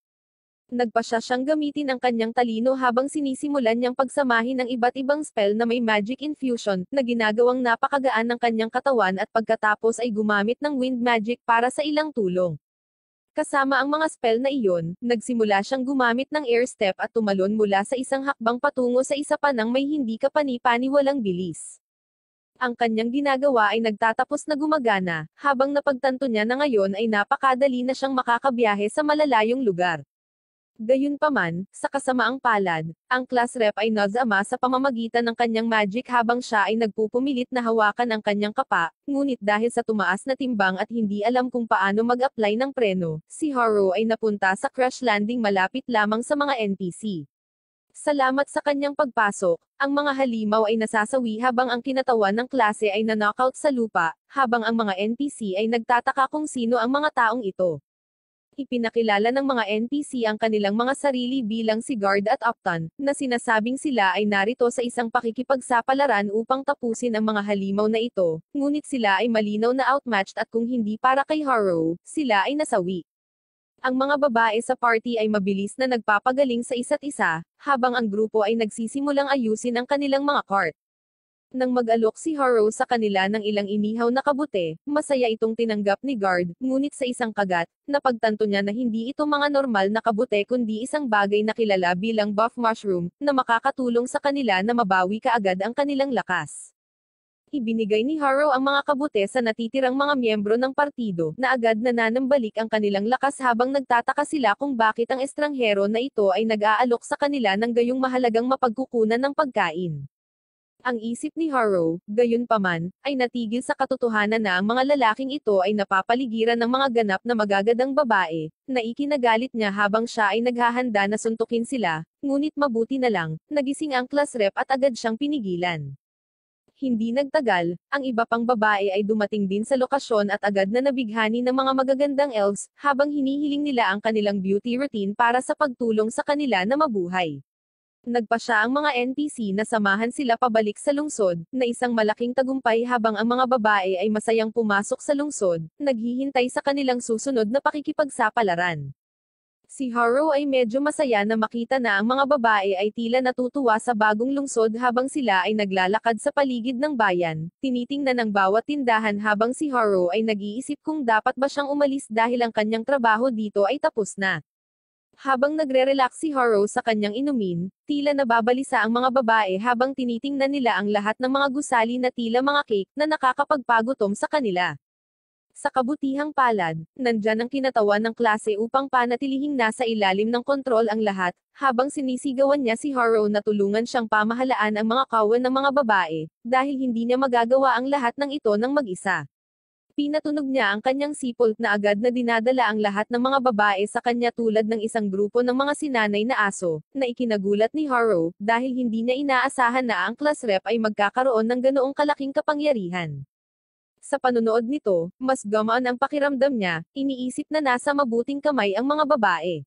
Nagpa siya siyang gamitin ang kanyang talino habang sinisimulan niyang pagsamahin ang iba't ibang spell na may magic infusion, na ginagawang napakagaan ng kanyang katawan at pagkatapos ay gumamit ng wind magic para sa ilang tulong. Kasama ang mga spell na iyon, nagsimula siyang gumamit ng air step at tumalon mula sa isang hakbang patungo sa isa pa ng may hindi kapani-paniwalang bilis. Ang kanyang ginagawa ay nagtatapos na gumagana, habang napagtanto niya na ngayon ay napakadali na siyang makakabiyahe sa malalayong lugar. Gayunpaman, sa kasamaang palad, ang class rep ay nazama sa pamamagitan ng kanyang magic habang siya ay nagpupumilit na hawakan ang kanyang kapa, ngunit dahil sa tumaas na timbang at hindi alam kung paano mag-apply ng preno, si Haru ay napunta sa crash landing malapit lamang sa mga NPC. Salamat sa kanyang pagpasok, ang mga halimaw ay nasasawi habang ang kinatawan ng klase ay na-knockout sa lupa, habang ang mga NPC ay nagtataka kung sino ang mga taong ito. Ipinakilala ng mga NPC ang kanilang mga sarili bilang si Guard at Upton, na sinasabing sila ay narito sa isang pakikipagsapalaran upang tapusin ang mga halimaw na ito, ngunit sila ay malinaw na outmatched at kung hindi para kay Haru, sila ay nasawi. Ang mga babae sa party ay mabilis na nagpapagaling sa isa't isa, habang ang grupo ay nagsisimulang ayusin ang kanilang mga cart. Nang mag-alok si Haru sa kanila ng ilang inihaw na kabute, masaya itong tinanggap ni Guard, ngunit sa isang kagat, napagtanto niya na hindi ito mga normal na kabute kundi isang bagay na kilala bilang buff mushroom, na makakatulong sa kanila na mabawi kaagad ang kanilang lakas. Ibinigay ni Haru ang mga kabute sa natitirang mga miyembro ng partido, na agad nananambalik ang kanilang lakas habang nagtataka sila kung bakit ang estranghero na ito ay nag-aalok sa kanila ng gayong mahalagang mapagkukunan ng pagkain. Ang isip ni Haru, gayunpaman, ay natigil sa katotohanan na ang mga lalaking ito ay napapaligiran ng mga ganap na magagandang babae, na ikinagalit niya habang siya ay naghahanda na suntukin sila, ngunit mabuti na lang, nagising ang class rep at agad siyang pinigilan. Hindi nagtagal, ang iba pang babae ay dumating din sa lokasyon at agad na nabighani ng mga magagandang elves, habang hinihiling nila ang kanilang beauty routine para sa pagtulong sa kanila na mabuhay. Nagpasya ang mga NPC na samahan sila pabalik sa lungsod, na isang malaking tagumpay habang ang mga babae ay masayang pumasok sa lungsod, naghihintay sa kanilang susunod na pakikipagsapalaran. Si Haru ay medyo masaya na makita na ang mga babae ay tila natutuwa sa bagong lungsod habang sila ay naglalakad sa paligid ng bayan, tinitingnan ang bawat tindahan habang si Haru ay nag-iisip kung dapat ba siyang umalis dahil ang kanyang trabaho dito ay tapos na. Habang nagre-relax si Haru sa kanyang inumin, tila nababalisa ang mga babae habang tinitingnan nila ang lahat ng mga gusali na tila mga cake na nakakapagpagutom sa kanila. Sa kabutihang palad, nandyan ang kinatawan ng klase upang panatilihing nasa ilalim ng kontrol ang lahat, habang sinisigawan niya si Haru na tulungan siyang pamahalaan ang mga kawan ng mga babae, dahil hindi niya magagawa ang lahat ng ito ng mag-isa. Pinatunog niya ang kanyang sipol na agad na dinadala ang lahat ng mga babae sa kanya tulad ng isang grupo ng mga sinanay na aso, na ikinagulat ni Haru, dahil hindi niya inaasahan na ang class rep ay magkakaroon ng ganoong kalaking kapangyarihan. Sa panonood nito, mas gumaan ang pakiramdam niya, iniisip na nasa mabuting kamay ang mga babae.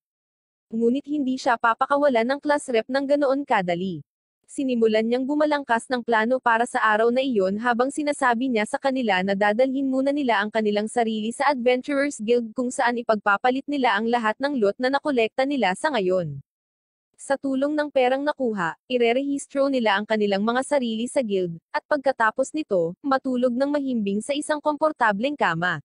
Ngunit hindi siya papakawalan ng class rep ng ganoon kadali. Sinimulan niyang bumalangkas ng plano para sa araw na iyon habang sinasabi niya sa kanila na dadalhin muna nila ang kanilang sarili sa Adventurers Guild kung saan ipagpapalit nila ang lahat ng loot na nakolekta nila sa ngayon. Sa tulong ng perang nakuha, irerehistro nila ang kanilang mga sarili sa guild, at pagkatapos nito, matulog ng mahimbing sa isang komportableng kama.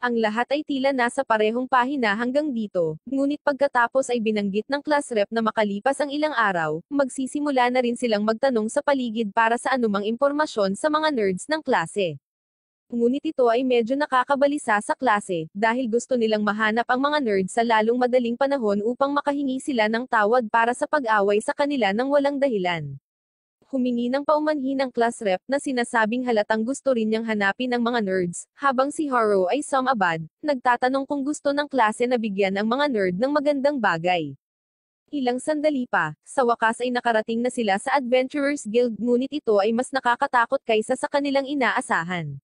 Ang lahat ay tila nasa parehong pahina hanggang dito, ngunit pagkatapos ay binanggit ng class rep na makalipas ang ilang araw, magsisimula na rin silang magtanong sa paligid para sa anumang impormasyon sa mga nerds ng klase. Ngunit ito ay medyo nakakabalisa sa klase, dahil gusto nilang mahanap ang mga nerds sa lalong madaling panahon upang makahingi sila ng tawad para sa pag-away sa kanila ng walang dahilan. Humingi ng paumanhin ang class rep na sinasabing halatang gusto rin niyang hanapin ang mga nerds, habang si Haru ay sumabad, nagtatanong kung gusto ng klase na bigyan ang mga nerd ng magandang bagay. Ilang sandali pa, sa wakas ay nakarating na sila sa Adventurers Guild ngunit ito ay mas nakakatakot kaysa sa kanilang inaasahan.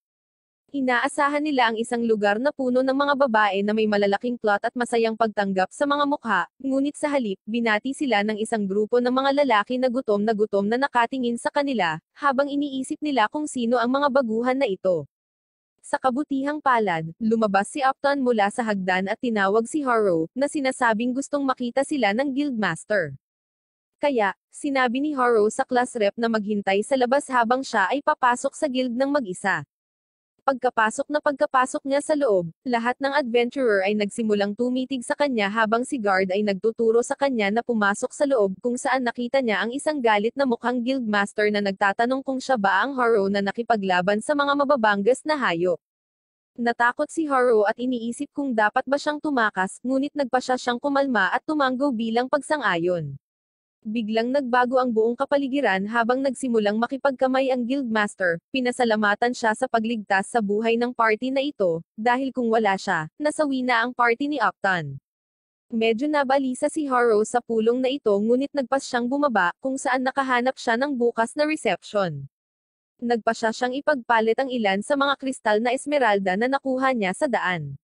Inaasahan nila ang isang lugar na puno ng mga babae na may malalaking plot at masayang pagtanggap sa mga mukha, ngunit sa halip, binati sila ng isang grupo ng mga lalaki na gutom na nakatingin sa kanila, habang iniisip nila kung sino ang mga baguhan na ito. Sa kabutihang palad, lumabas si Upton mula sa hagdan at tinawag si Haru, na sinasabing gustong makita sila ng guildmaster. Kaya, sinabi ni Haru sa class rep na maghintay sa labas habang siya ay papasok sa guild ng mag-isa. Pagkapasok niya sa loob, lahat ng adventurer ay nagsimulang tumitig sa kanya habang si guard ay nagtuturo sa kanya na pumasok sa loob kung saan nakita niya ang isang galit na mukhang guildmaster na nagtatanong kung siya ba ang Harrow na nakipaglaban sa mga mababanggas na hayop. Natakot si Harrow at iniisip kung dapat ba siyang tumakas, ngunit nagpasya siyang kumalma at tumanggo bilang pagsang-ayon. Biglang nagbago ang buong kapaligiran habang nagsimulang makipagkamay ang guildmaster, pinasalamatan siya sa pagligtas sa buhay ng party na ito, dahil kung wala siya, nasawi na ang party ni Upton. Medyo nabalisa si Harrow sa pulong na ito ngunit nagpas siyang bumaba, kung saan nakahanap siya ng bukas na reception. Nagpasya siyang ipagpalit ang ilan sa mga kristal na esmeralda na nakuha niya sa daan.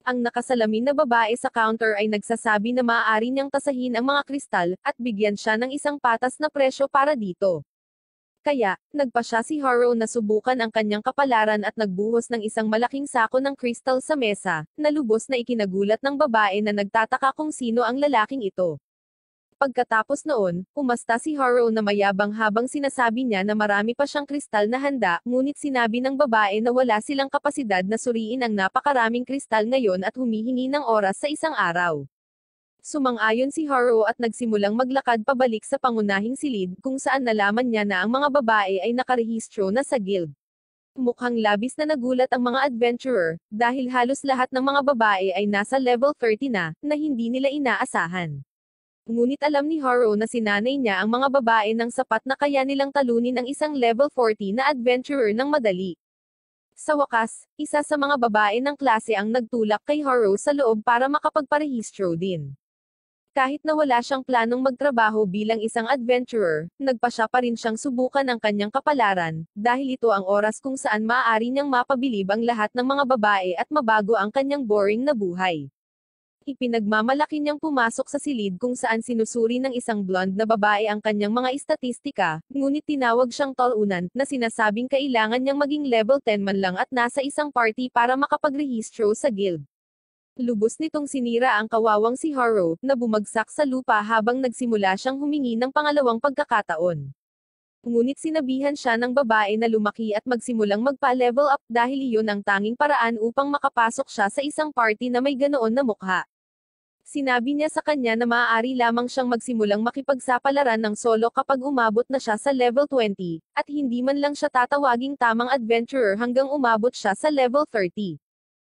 Ang nakasalamin na babae sa counter ay nagsasabi na maaari niyang tasahin ang mga kristal, at bigyan siya ng isang patas na presyo para dito. Kaya, nagpasya si Harrow na subukan ang kanyang kapalaran at nagbuhos ng isang malaking sako ng kristal sa mesa, na lubos na ikinagulat ng babae na nagtataka kung sino ang lalaking ito. Pagkatapos noon, umasta si Harrow na mayabang habang sinasabi niya na marami pa siyang kristal na handa, ngunit sinabi ng babae na wala silang kapasidad na suriin ang napakaraming kristal ngayon at humihingi ng oras sa isang araw. Sumang-ayon si Harrow at nagsimulang maglakad pabalik sa pangunahing silid, kung saan nalaman niya na ang mga babae ay nakarehistro na sa guild. Mukhang labis na nagulat ang mga adventurer, dahil halos lahat ng mga babae ay nasa level 30 na hindi nila inaasahan. Ngunit alam ni Harrow na sinanay niya ang mga babae ng sapat na kaya nilang talunin ang isang level 40 na adventurer ng madali. Sa wakas, isa sa mga babae ng klase ang nagtulak kay Harrow sa loob para makapagparehistro din. Kahit na wala siyang planong magtrabaho bilang isang adventurer, nagpasya pa rin siyang subukan ang kanyang kapalaran, dahil ito ang oras kung saan maaari niyang mapabilib ang lahat ng mga babae at mabago ang kanyang boring na buhay. Ipinagmamalaki niyang pumasok sa silid kung saan sinusuri ng isang blonde na babae ang kanyang mga istatistika, ngunit tinawag siyang talunan, na sinasabing kailangan niyang maging level 10 man lang at nasa isang party para makapagrehistro sa guild. Lubos nitong sinira ang kawawang si Harrow, na bumagsak sa lupa habang nagsimula siyang humingi ng pangalawang pagkakataon. Ngunit sinabihan siya ng babae na lumaki at magsimulang magpa-level up dahil iyon ang tanging paraan upang makapasok siya sa isang party na may ganoon na mukha. Sinabi niya sa kanya na maaari lamang siyang magsimulang makipagsapalaran ng solo kapag umabot na siya sa level 20, at hindi man lang siya tatawaging tamang adventurer hanggang umabot siya sa level 30.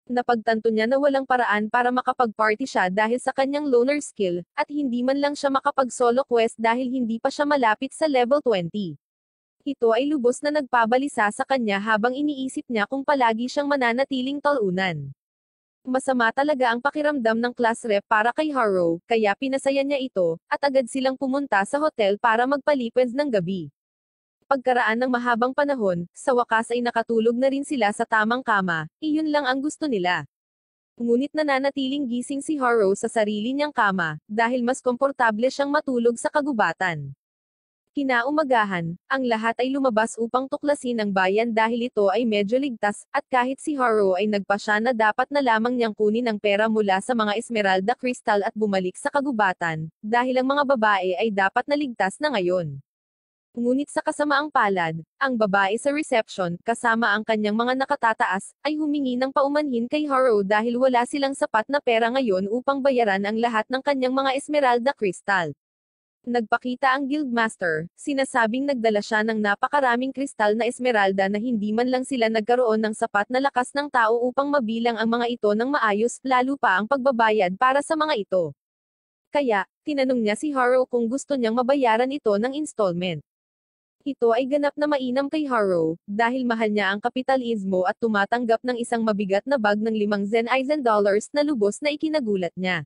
Napagtanto niya na walang paraan para makapag-party siya dahil sa kanyang loner skill, at hindi man lang siya makapag-solo quest dahil hindi pa siya malapit sa level 20. Ito ay lubos na nagpabalisa sa kanya habang iniisip niya kung palagi siyang mananatiling talunan. Masama talaga ang pakiramdam ng class rep para kay Harrow, kaya pinasaya niya ito, at agad silang pumunta sa hotel para magpalipens ng gabi. Pagkaraan ng mahabang panahon, sa wakas ay nakatulog na rin sila sa tamang kama, iyon lang ang gusto nila. Ngunit nananatiling gising si Harrow sa sarili niyang kama, dahil mas komportable siyang matulog sa kagubatan. Kinaumagahan, ang lahat ay lumabas upang tuklasin ang bayan dahil ito ay medyo ligtas, at kahit si Harrow ay nagpasya na dapat na lamang niyang kunin ang pera mula sa mga Esmeralda Crystal at bumalik sa kagubatan, dahil ang mga babae ay dapat naligtas na ngayon. Ngunit sa kasamaang palad, ang babae sa reception, kasama ang kanyang mga nakatataas, ay humingi ng paumanhin kay Harrow dahil wala silang sapat na pera ngayon upang bayaran ang lahat ng kanyang mga Esmeralda Crystal. Nagpakita ang guildmaster, sinasabing nagdala siya ng napakaraming kristal na esmeralda na hindi man lang sila nagkaroon ng sapat na lakas ng tao upang mabilang ang mga ito ng maayos, lalo pa ang pagbabayad para sa mga ito. Kaya, tinanong niya si Harrow kung gusto niyang mabayaran ito ng installment. Ito ay ganap na mainam kay Harrow, dahil mahal niya ang kapitalismo at tumatanggap ng isang mabigat na bag ng 5 Zen dollars na lubos na ikinagulat niya.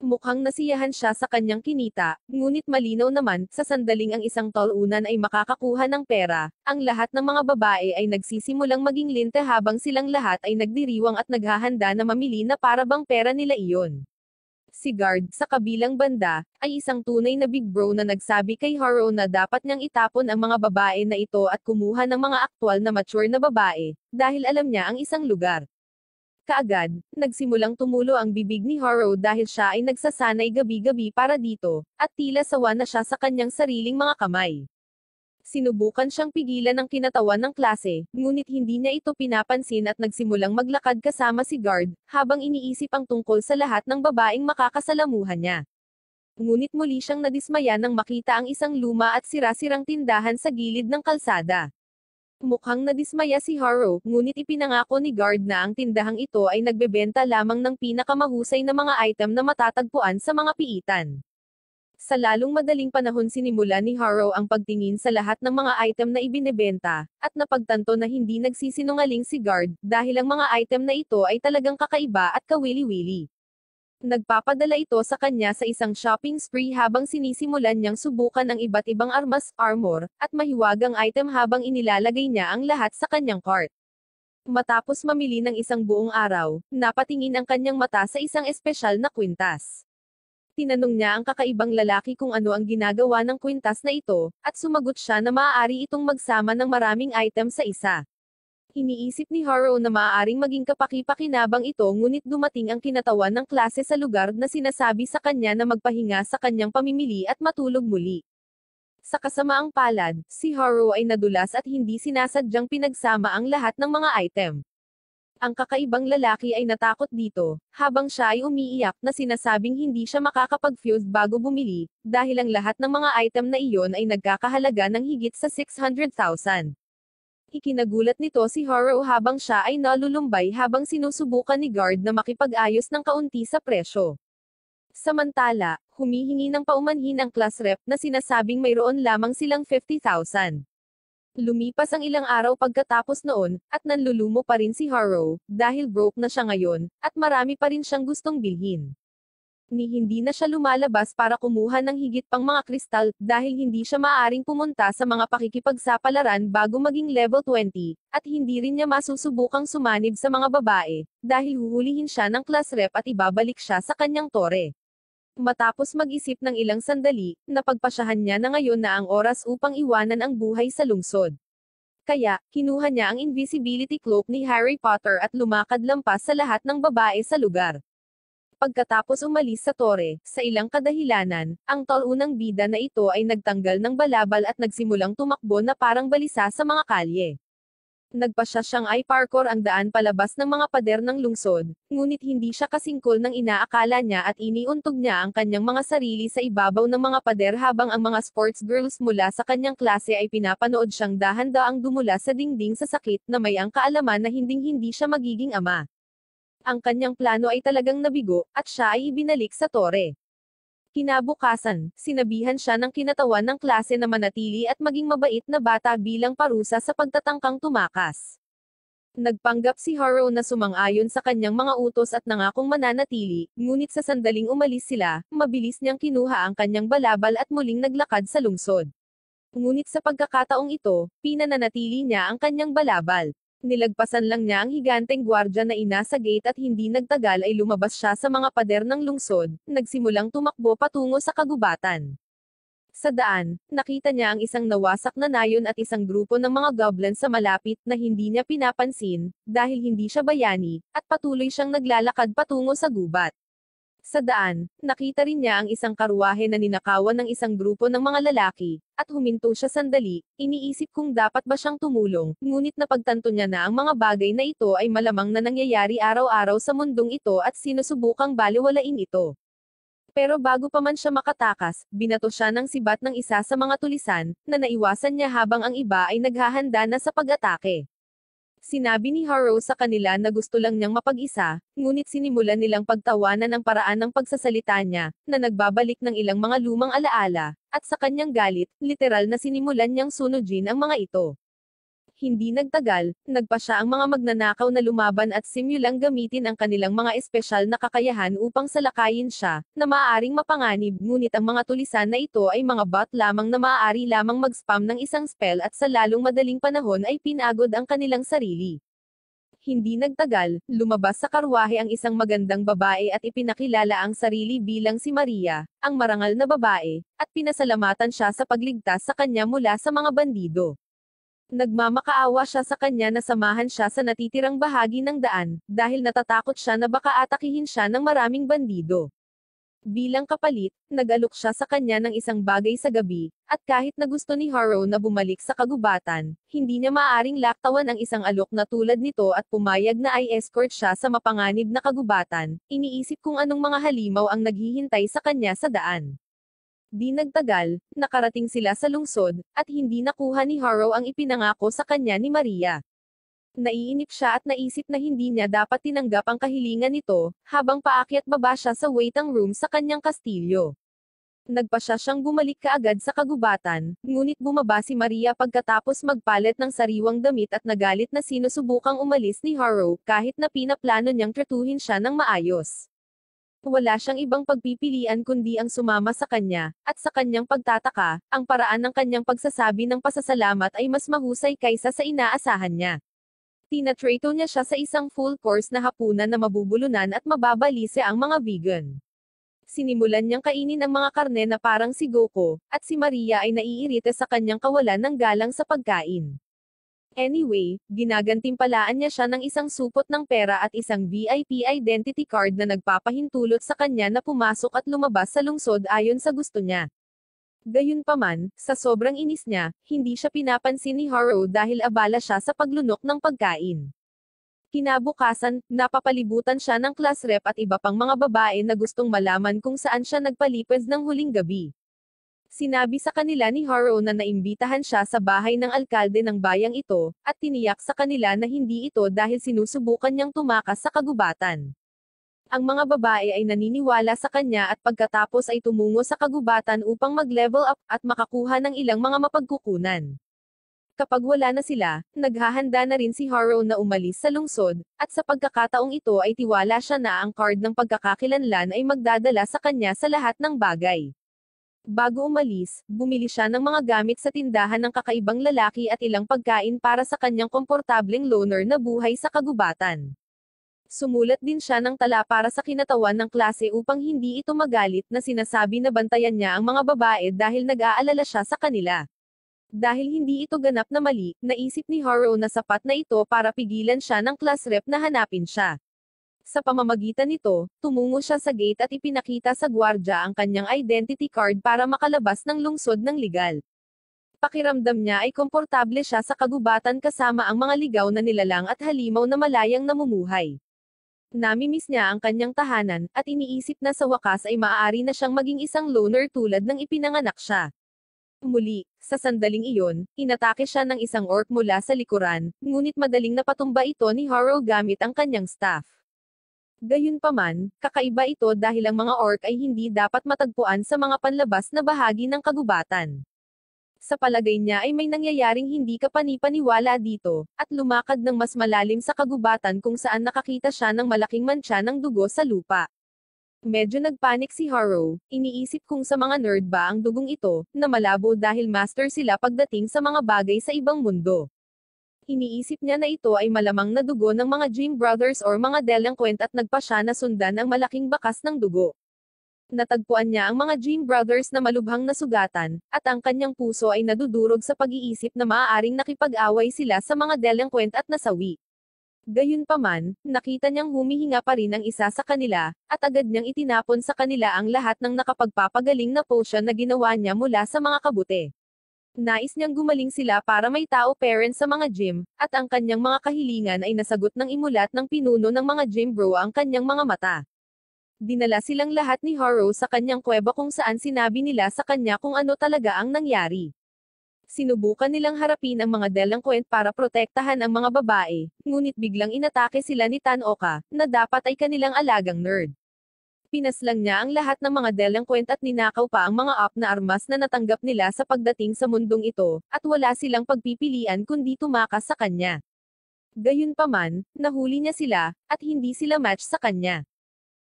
Mukhang nasiyahan siya sa kanyang kinita, ngunit malinaw naman, sa sandaling ang isang talunan ay makakakuha ng pera, ang lahat ng mga babae ay nagsisimulang maging linte habang silang lahat ay nagdiriwang at naghahanda na mamili na para bang pera nila iyon. Si guard, sa kabilang banda, ay isang tunay na big bro na nagsabi kay Harrow na dapat niyang itapon ang mga babae na ito at kumuha ng mga aktwal na mature na babae, dahil alam niya ang isang lugar. Kaagad, nagsimulang tumulo ang bibig ni Harrow dahil siya ay nagsasanay gabi-gabi para dito, at tila sawa na siya sa kanyang sariling mga kamay. Sinubukan siyang pigilan ng kinatawan ng klase, ngunit hindi niya ito pinapansin at nagsimulang maglakad kasama si guard, habang iniisip ang tungkol sa lahat ng babaeng makakasalamuhan niya. Ngunit muli siyang nadismaya nang makita ang isang luma at sira-sirang tindahan sa gilid ng kalsada. Mukhang nadismaya si Haro, ngunit ipinangako ni guard na ang tindahang ito ay nagbebenta lamang ng pinakamahusay na mga item na matatagpuan sa mga piitan. Sa lalong madaling panahon sinimula ni Haro ang pagtingin sa lahat ng mga item na ibinebenta, at napagtanto na hindi nagsisinungaling si guard, dahil ang mga item na ito ay talagang kakaiba at kawili-wili. Nagpapadala ito sa kanya sa isang shopping spree habang sinisimulan niyang subukan ang iba't ibang armas, armor, at mahiwagang item habang inilalagay niya ang lahat sa kanyang cart. Matapos mamili ng isang buong araw, napatingin ang kanyang mata sa isang espesyal na kwintas. Tinanong niya ang kakaibang lalaki kung ano ang ginagawa ng kwintas na ito, at sumagot siya na maaari itong magsama ng maraming item sa isa. Iniisip ni Haro na maaaring maging kapaki-pakinabang ito ngunit dumating ang kinatawan ng klase sa lugar na sinasabi sa kanya na magpahinga sa kanyang pamimili at matulog muli. Sa kasamaang palad, si Haro ay nadulas at hindi sinasadyang pinagsama ang lahat ng mga item. Ang kakaibang lalaki ay natakot dito, habang siya ay umiiyak na sinasabing hindi siya makakapag-fuse bago bumili, dahil ang lahat ng mga item na iyon ay nagkakahalaga ng higit sa 600,000. Ikinagulat nito si Haro habang siya ay nalulumbay habang sinusubukan ni guard na makipag-ayos ng kaunti sa presyo. Samantala, humihingi ng paumanhin ang class rep na sinasabing mayroon lamang silang 50,000. Lumipas ang ilang araw pagkatapos noon, at nanlulumo pa rin si Haro, dahil broke na siya ngayon, at marami pa rin siyang gustong bilhin. Hindi na siya lumalabas para kumuha ng higit pang mga kristal, dahil hindi siya maaaring pumunta sa mga pakikipagsapalaran bago maging level 20, at hindi rin niya masusubukang sumanib sa mga babae, dahil huhulihin siya ng class rep at ibabalik siya sa kanyang tore. Matapos mag-isip ng ilang sandali, napagpasyahan niya na ngayon na ang oras upang iwanan ang buhay sa lungsod. Kaya, kinuha niya ang invisibility cloak ni Harry Potter at lumakad lampas sa lahat ng babae sa lugar. Pagkatapos umalis sa tore, sa ilang kadahilanan, ang taunang bida na ito ay nagtanggal ng balabal at nagsimulang tumakbo na parang balisa sa mga kalye. Nagpasya siyang i-parkour ang daan palabas ng mga pader ng lungsod, ngunit hindi siya kasingkol ng inaakala niya at iniuntog niya ang kanyang mga sarili sa ibabaw ng mga pader habang ang mga sports girls mula sa kanyang klase ay pinapanood siyang dahan-daang dumula sa dingding sa sakit na may ang kaalaman na hinding-hindi siya magiging ama. Ang kanyang plano ay talagang nabigo, at siya ay ibinalik sa tore. Kinabukasan, sinabihan siya ng kinatawan ng klase na manatili at maging mabait na bata bilang parusa sa pagtatangkang tumakas. Nagpanggap si Haro na sumang-ayon sa kanyang mga utos at nangakong mananatili, ngunit sa sandaling umalis sila, mabilis niyang kinuha ang kanyang balabal at muling naglakad sa lungsod. Ngunit sa pagkakataong ito, pinananatili niya ang kanyang balabal. Nilagpasan lang niya ang higanteng gwardya na inasa gate at hindi nagtagal ay lumabas siya sa mga pader ng lungsod, nagsimulang tumakbo patungo sa kagubatan. Sa daan, nakita niya ang isang nawasak na nayon at isang grupo ng mga goblins sa malapit na hindi niya pinapansin, dahil hindi siya bayani, at patuloy siyang naglalakad patungo sa gubat. Sa daan, nakita rin niya ang isang karwahe na ninakawan ng isang grupo ng mga lalaki, at huminto siya sandali, iniisip kung dapat ba siyang tumulong, ngunit napagtanto niya na ang mga bagay na ito ay malamang na nangyayari araw-araw sa mundong ito at sinusubukang balewalain ito. Pero bago pa man siya makatakas, binato siya ng sibat ng isa sa mga tulisan, na naiwasan niya habang ang iba ay naghahanda na sa pag-atake. Sinabi ni Haro sa kanila na gusto lang niyang mapag-isa, ngunit sinimulan nilang pagtawanan ang paraan ng pagsasalita niya, na nagbabalik ng ilang mga lumang alaala, at sa kanyang galit, literal na sinimulan niyang sunugin ang mga ito. Hindi nagtagal, nagpa siya ang mga magnanakaw na lumaban at simulang gamitin ang kanilang mga espesyal na kakayahan upang salakayin siya, na maaaring mapanganib, ngunit ang mga tulisan na ito ay mga bot lamang na maaari lamang mag-spam ng isang spell at sa lalong madaling panahon ay pinagod ang kanilang sarili. Hindi nagtagal, lumabas sa karwahe ang isang magandang babae at ipinakilala ang sarili bilang si Maria, ang marangal na babae, at pinasalamatan siya sa pagligtas sa kanya mula sa mga bandido. Nagmamakaawa siya sa kanya na samahan siya sa natitirang bahagi ng daan, dahil natatakot siya na baka atakihin siya ng maraming bandido. Bilang kapalit, nag-alok siya sa kanya ng isang bagay sa gabi, at kahit na gusto ni Harrow na bumalik sa kagubatan, hindi niya maaaring laktawan ang isang alok na tulad nito at pumayag na i-escort siya sa mapanganib na kagubatan, iniisip kung anong mga halimaw ang naghihintay sa kanya sa daan. Di nagtagal, nakarating sila sa lungsod, at hindi nakuha ni Harrow ang ipinangako sa kanya ni Maria. Naiinip siya at naisip na hindi niya dapat tinanggap ang kahilingan nito, habang paakyat baba siya sa waiting room sa kanyang kastilyo. Nagpasya siyang bumalik kaagad sa kagubatan, ngunit bumaba si Maria pagkatapos magpalit ng sariwang damit at nagalit na sinusubukang umalis ni Harrow, kahit na pinaplano niyang tratuhin siya ng maayos. Wala siyang ibang pagpipilian kundi ang sumama sa kanya, at sa kanyang pagtataka, ang paraan ng kanyang pagsasabi ng pasasalamat ay mas mahusay kaysa sa inaasahan niya. Tinatrato niya siya sa isang full course na hapunan na mabubulunan at mababalise ang mga vegan. Sinimulan niyang kainin ang mga karne na parang si Goku, at si Maria ay naiirita sa kanyang kawalan ng galang sa pagkain. Anyway, ginagantimpalaan niya siya ng isang supot ng pera at isang VIP identity card na nagpapahintulot sa kanya na pumasok at lumabas sa lungsod ayon sa gusto niya. Gayunpaman, sa sobrang inis niya, hindi siya pinapansin ni Harrow dahil abala siya sa paglunok ng pagkain. Kinabukasan, napapalibutan siya ng class rep at iba pang mga babae na gustong malaman kung saan siya nagpalipad ng huling gabi. Sinabi sa kanila ni Harrow na naimbitahan siya sa bahay ng alkalde ng bayang ito, at tiniyak sa kanila na hindi ito dahil sinusubukan niyang tumakas sa kagubatan. Ang mga babae ay naniniwala sa kanya at pagkatapos ay tumungo sa kagubatan upang mag-level up at makakuha ng ilang mga mapagkukunan. Kapag wala na sila, naghahanda na rin si Harrow na umalis sa lungsod, at sa pagkakataong ito ay tiwala siya na ang card ng pagkakakilanlan ay magdadala sa kanya sa lahat ng bagay. Bago umalis, bumili siya ng mga gamit sa tindahan ng kakaibang lalaki at ilang pagkain para sa kanyang komportableng loner na buhay sa kagubatan. Sumulat din siya ng tala para sa kinatawan ng klase upang hindi ito magalit na sinasabi na bantayan niya ang mga babae dahil nag-aalala siya sa kanila. Dahil hindi ito ganap na mali, naisip ni Harrow na sapat na ito para pigilan siya ng class rep na hanapin siya. Sa pamamagitan nito, tumungo siya sa gate at ipinakita sa gwardya ang kanyang identity card para makalabas ng lungsod ng legal. Pakiramdam niya ay komportable siya sa kagubatan kasama ang mga ligaw na nilalang at halimaw na malayang namumuhay. Namimiss niya ang kanyang tahanan, at iniisip na sa wakas ay maaari na siyang maging isang loner tulad ng ipinanganak siya. Muli, sa sandaling iyon, inatake siya ng isang orc mula sa likuran, ngunit madaling napatumba ito ni Harrow gamit ang kanyang staff. Gayunpaman, kakaiba ito dahil ang mga orc ay hindi dapat matagpuan sa mga panlabas na bahagi ng kagubatan. Sa palagay niya ay may nangyayaring hindi kapani-paniwala dito, at lumakad ng mas malalim sa kagubatan kung saan nakakita siya ng malaking mantsa ng dugo sa lupa. Medyo nagpanik si Harrow, iniisip kung sa mga nerd ba ang dugong ito, na malabo dahil master sila pagdating sa mga bagay sa ibang mundo. Iniisip niya na ito ay malamang na dugo ng mga Jim Brothers or mga delinquent at nagpa siya na sundan ang malaking bakas ng dugo. Natagpuan niya ang mga Jim Brothers na malubhang nasugatan, at ang kanyang puso ay nadudurog sa pag-iisip na maaaring nakipag-away sila sa mga delinquent at nasawi. Gayunpaman, nakita niyang humihinga pa rin ang isa sa kanila, at agad niyang itinapon sa kanila ang lahat ng nakapagpapagaling na potion na ginawa niya mula sa mga kabute. Nais niyang gumaling sila para may tao parents sa mga gym, at ang kanyang mga kahilingan ay nasagot ng imulat ng pinuno ng mga gym bro ang kanyang mga mata. Dinala silang lahat ni Harrow sa kanyang kuweba kung saan sinabi nila sa kanya kung ano talaga ang nangyari. Sinubukan nilang harapin ang mga delinquent para protektahan ang mga babae, ngunit biglang inatake sila ni Tanoka, na dapat ay kanilang alagang nerd. Pinaslang niya ang lahat ng mga delinquent at ninakaw pa ang mga up na armas na natanggap nila sa pagdating sa mundong ito, at wala silang pagpipilian kundi tumakas sa kanya. Gayunpaman, nahuli niya sila, at hindi sila match sa kanya.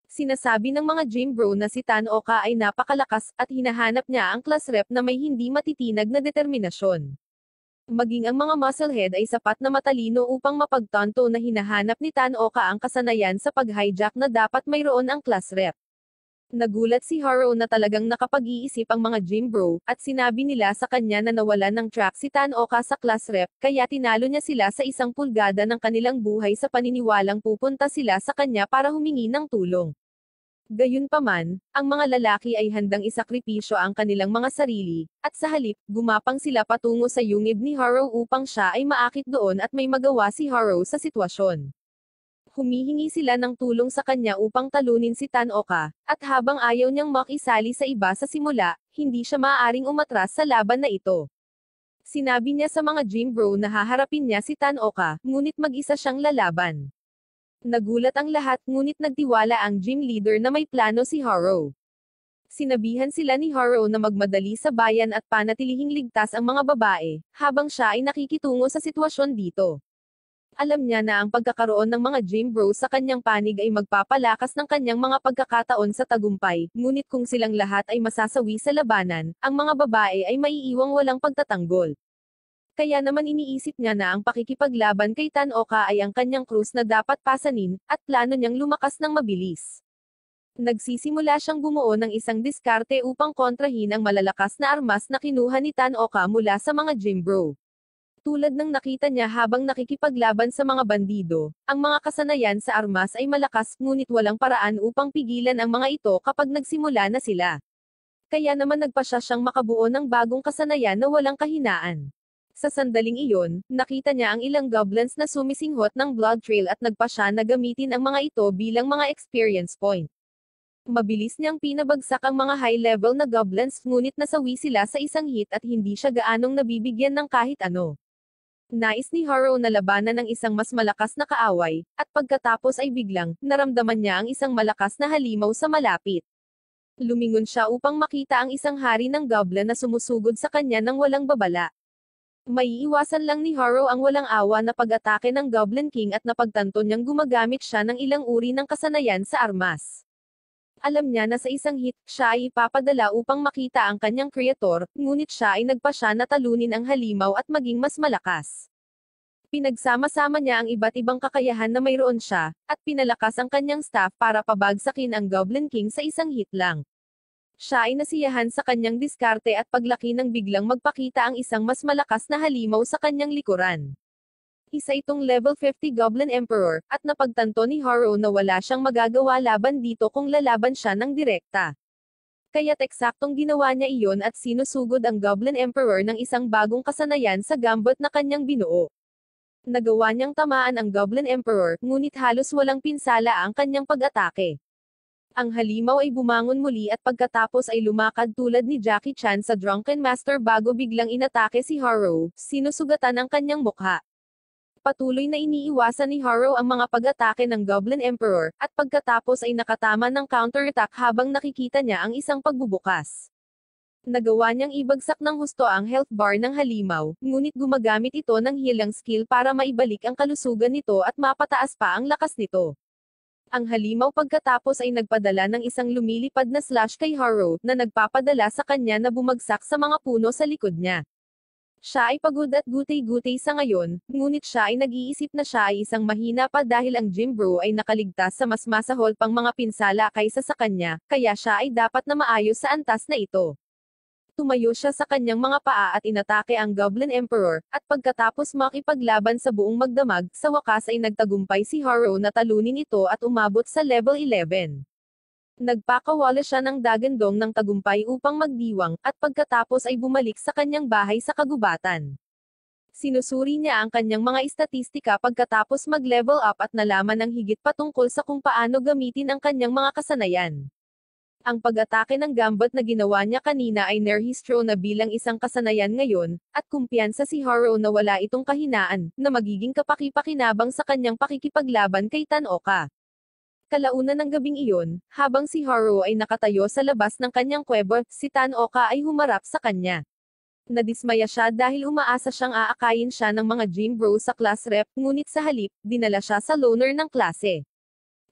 Sinasabi ng mga gym bro na si Tanoka ay napakalakas, at hinahanap niya ang class rep na may hindi matitinag na determinasyon. Maging ang mga musclehead ay sapat na matalino upang mapagtanto na hinahanap ni Tanoka ang kasanayan sa pag-hijack na dapat mayroon ang class rep. Nagulat si Harrow na talagang nakapag-iisip ang mga gym bro, at sinabi nila sa kanya na nawalan ng track si Tanoka sa class rep, kaya tinalo niya sila sa 1 pulgada ng kanilang buhay sa paniniwalang pupunta sila sa kanya para humingi ng tulong. Gayunpaman, ang mga lalaki ay handang isakripisyo ang kanilang mga sarili, at sa halip, gumapang sila patungo sa yungib ni Haro upang siya ay maakit doon at may magawa si Haro sa sitwasyon. Humihingi sila ng tulong sa kanya upang talunin si Tanoka, at habang ayaw niyang makisali sa iba sa simula, hindi siya maaaring umatras sa laban na ito. Sinabi niya sa mga gym bro na haharapin niya si Tanoka, ngunit mag-isa siyang lalaban. Nagulat ang lahat ngunit nagtiwala ang gym leader na may plano si Haro. Sinabihan sila ni Haro na magmadali sa bayan at panatilihing ligtas ang mga babae, habang siya ay nakikitungo sa sitwasyon dito. Alam niya na ang pagkakaroon ng mga gym bro sa kanyang panig ay magpapalakas ng kanyang mga pagkakataon sa tagumpay, ngunit kung silang lahat ay masasawi sa labanan, ang mga babae ay maiiwang walang pagtatanggol. Kaya naman iniisip niya na ang pakikipaglaban kay Tanoka ay ang kanyang krus na dapat pasanin, at plano niyang lumakas ng mabilis. Nagsisimula siyang bumuo ng isang diskarte upang kontrahin ang malalakas na armas na kinuha ni Tanoka mula sa mga gym bro. Tulad ng nakita niya habang nakikipaglaban sa mga bandido, ang mga kasanayan sa armas ay malakas ngunit walang paraan upang pigilan ang mga ito kapag nagsimula na sila. Kaya naman nagpasya siyang makabuo ng bagong kasanayan na walang kahinaan. Sa sandaling iyon, nakita niya ang ilang goblins na sumisinghot ng blood trail at nagpasya na gamitin ang mga ito bilang mga experience point. Mabilis niyang pinabagsak ang mga high-level na goblins ngunit nasawi sila sa isang hit at hindi siya gaanong nabibigyan ng kahit ano. Nais ni Haro na labanan ng isang mas malakas na kaaway, at pagkatapos ay biglang, naramdaman niya ang isang malakas na halimaw sa malapit. Lumingon siya upang makita ang isang hari ng goblin na sumusugod sa kanya ng walang babala. Maiiwasan lang ni Haro ang walang awa na pag-atake ng Goblin King at napagtanto niyang gumagamit siya ng ilang uri ng kasanayan sa armas. Alam niya na sa isang hit, siya ay ipapadala upang makita ang kanyang kreator, ngunit siya ay nagpasya na talunin ang halimaw at maging mas malakas. Pinagsama-sama niya ang iba't ibang kakayahan na mayroon siya, at pinalakas ang kanyang staff para pabagsakin ang Goblin King sa isang hit lang. Siya ay nasiyahan sa kanyang diskarte at paglaki nang biglang magpakita ang isang mas malakas na halimaw sa kanyang likuran. Isa itong level 50 Goblin Emperor, at napagtanto ni Haro na wala siyang magagawa laban dito kung lalaban siya ng direkta. Kaya't eksaktong ginawa niya iyon at sinusugod ang Goblin Emperor ng isang bagong kasanayan sa gambot na kanyang binuo. Nagawa niyang tamaan ang Goblin Emperor, ngunit halos walang pinsala ang kanyang pag-atake. Ang halimaw ay bumangon muli at pagkatapos ay lumakad tulad ni Jackie Chan sa Drunken Master bago biglang inatake si Haro, sinusugatan ang kanyang mukha. Patuloy na iniiwasan ni Haro ang mga pag-atake ng Goblin Emperor, at pagkatapos ay nakatama ng counterattack habang nakikita niya ang isang pagbubukas. Nagawa niyang ibagsak ng husto ang health bar ng halimaw, ngunit gumagamit ito ng healing skill para maibalik ang kalusugan nito at mapataas pa ang lakas nito. Ang halimaw pagkatapos ay nagpadala ng isang lumilipad na slash kay Haro, na nagpapadala sa kanya na bumagsak sa mga puno sa likod niya. Siya ay pagod at gutay-gutay sa ngayon, ngunit siya ay nag-iisip na siya ay isang mahina pa dahil ang gym bro ay nakaligtas sa mas masahol pang mga pinsala kaysa sa kanya, kaya siya ay dapat na maayos sa antas na ito. Tumayo siya sa kanyang mga paa at inatake ang Goblin Emperor, at pagkatapos makipaglaban sa buong magdamag, sa wakas ay nagtagumpay si Haro na talunin ito at umabot sa level 11. Nagpakawala siya ng dagandong ng tagumpay upang magdiwang, at pagkatapos ay bumalik sa kanyang bahay sa kagubatan. Sinusuri niya ang kanyang mga istatistika pagkatapos mag-level up at nalaman ang higit patungkol sa kung paano gamitin ang kanyang mga kasanayan. Ang pag-atake ng gambot na ginawa niya kanina ay nerhistro na bilang isang kasanayan ngayon, at kumpiyansa si Haro na wala itong kahinaan, na magiging kapaki-pakinabang sa kanyang pakikipaglaban kay Tanoka. Kalaunan ng gabing iyon, habang si Haro ay nakatayo sa labas ng kanyang kuweba, si Tanoka ay humarap sa kanya. Nadismaya siya dahil umaasa siyang aakayin siya ng mga gym bro sa class rep, ngunit sa halip, dinala siya sa loner ng klase.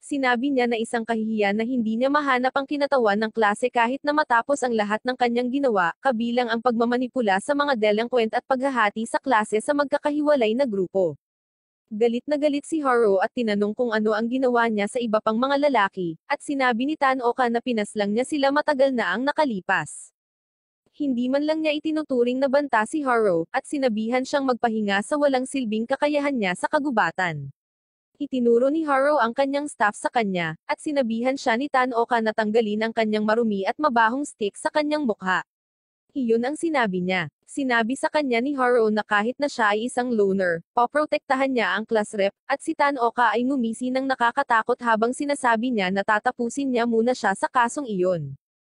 Sinabi niya na isang kahihiyan na hindi niya mahanap ang kinatawan ng klase kahit na matapos ang lahat ng kanyang ginawa, kabilang ang pagmamanipula sa mga delinquent at paghahati sa klase sa magkakahiwalay na grupo. Galit na galit si Haro at tinanong kung ano ang ginawa niya sa iba pang mga lalaki, at sinabi ni Tanoka na pinaslang niya sila matagal na ang nakalipas. Hindi man lang niya itinuturing na banta si Haro, at sinabihan siyang magpahinga sa walang silbing kakayahan niya sa kagubatan. Itinuro ni Haru ang kanyang staff sa kanya, at sinabihan siya ni Tanoka na tanggalin ang kanyang marumi at mabahong stick sa kanyang mukha. Iyon ang sinabi niya. Sinabi sa kanya ni Haru na kahit na siya ay isang loner, poprotektahan niya ang class rep, at si Tanoka ay ngumisi ng nakakatakot habang sinasabi niya na tatapusin niya muna siya sa kasong iyon.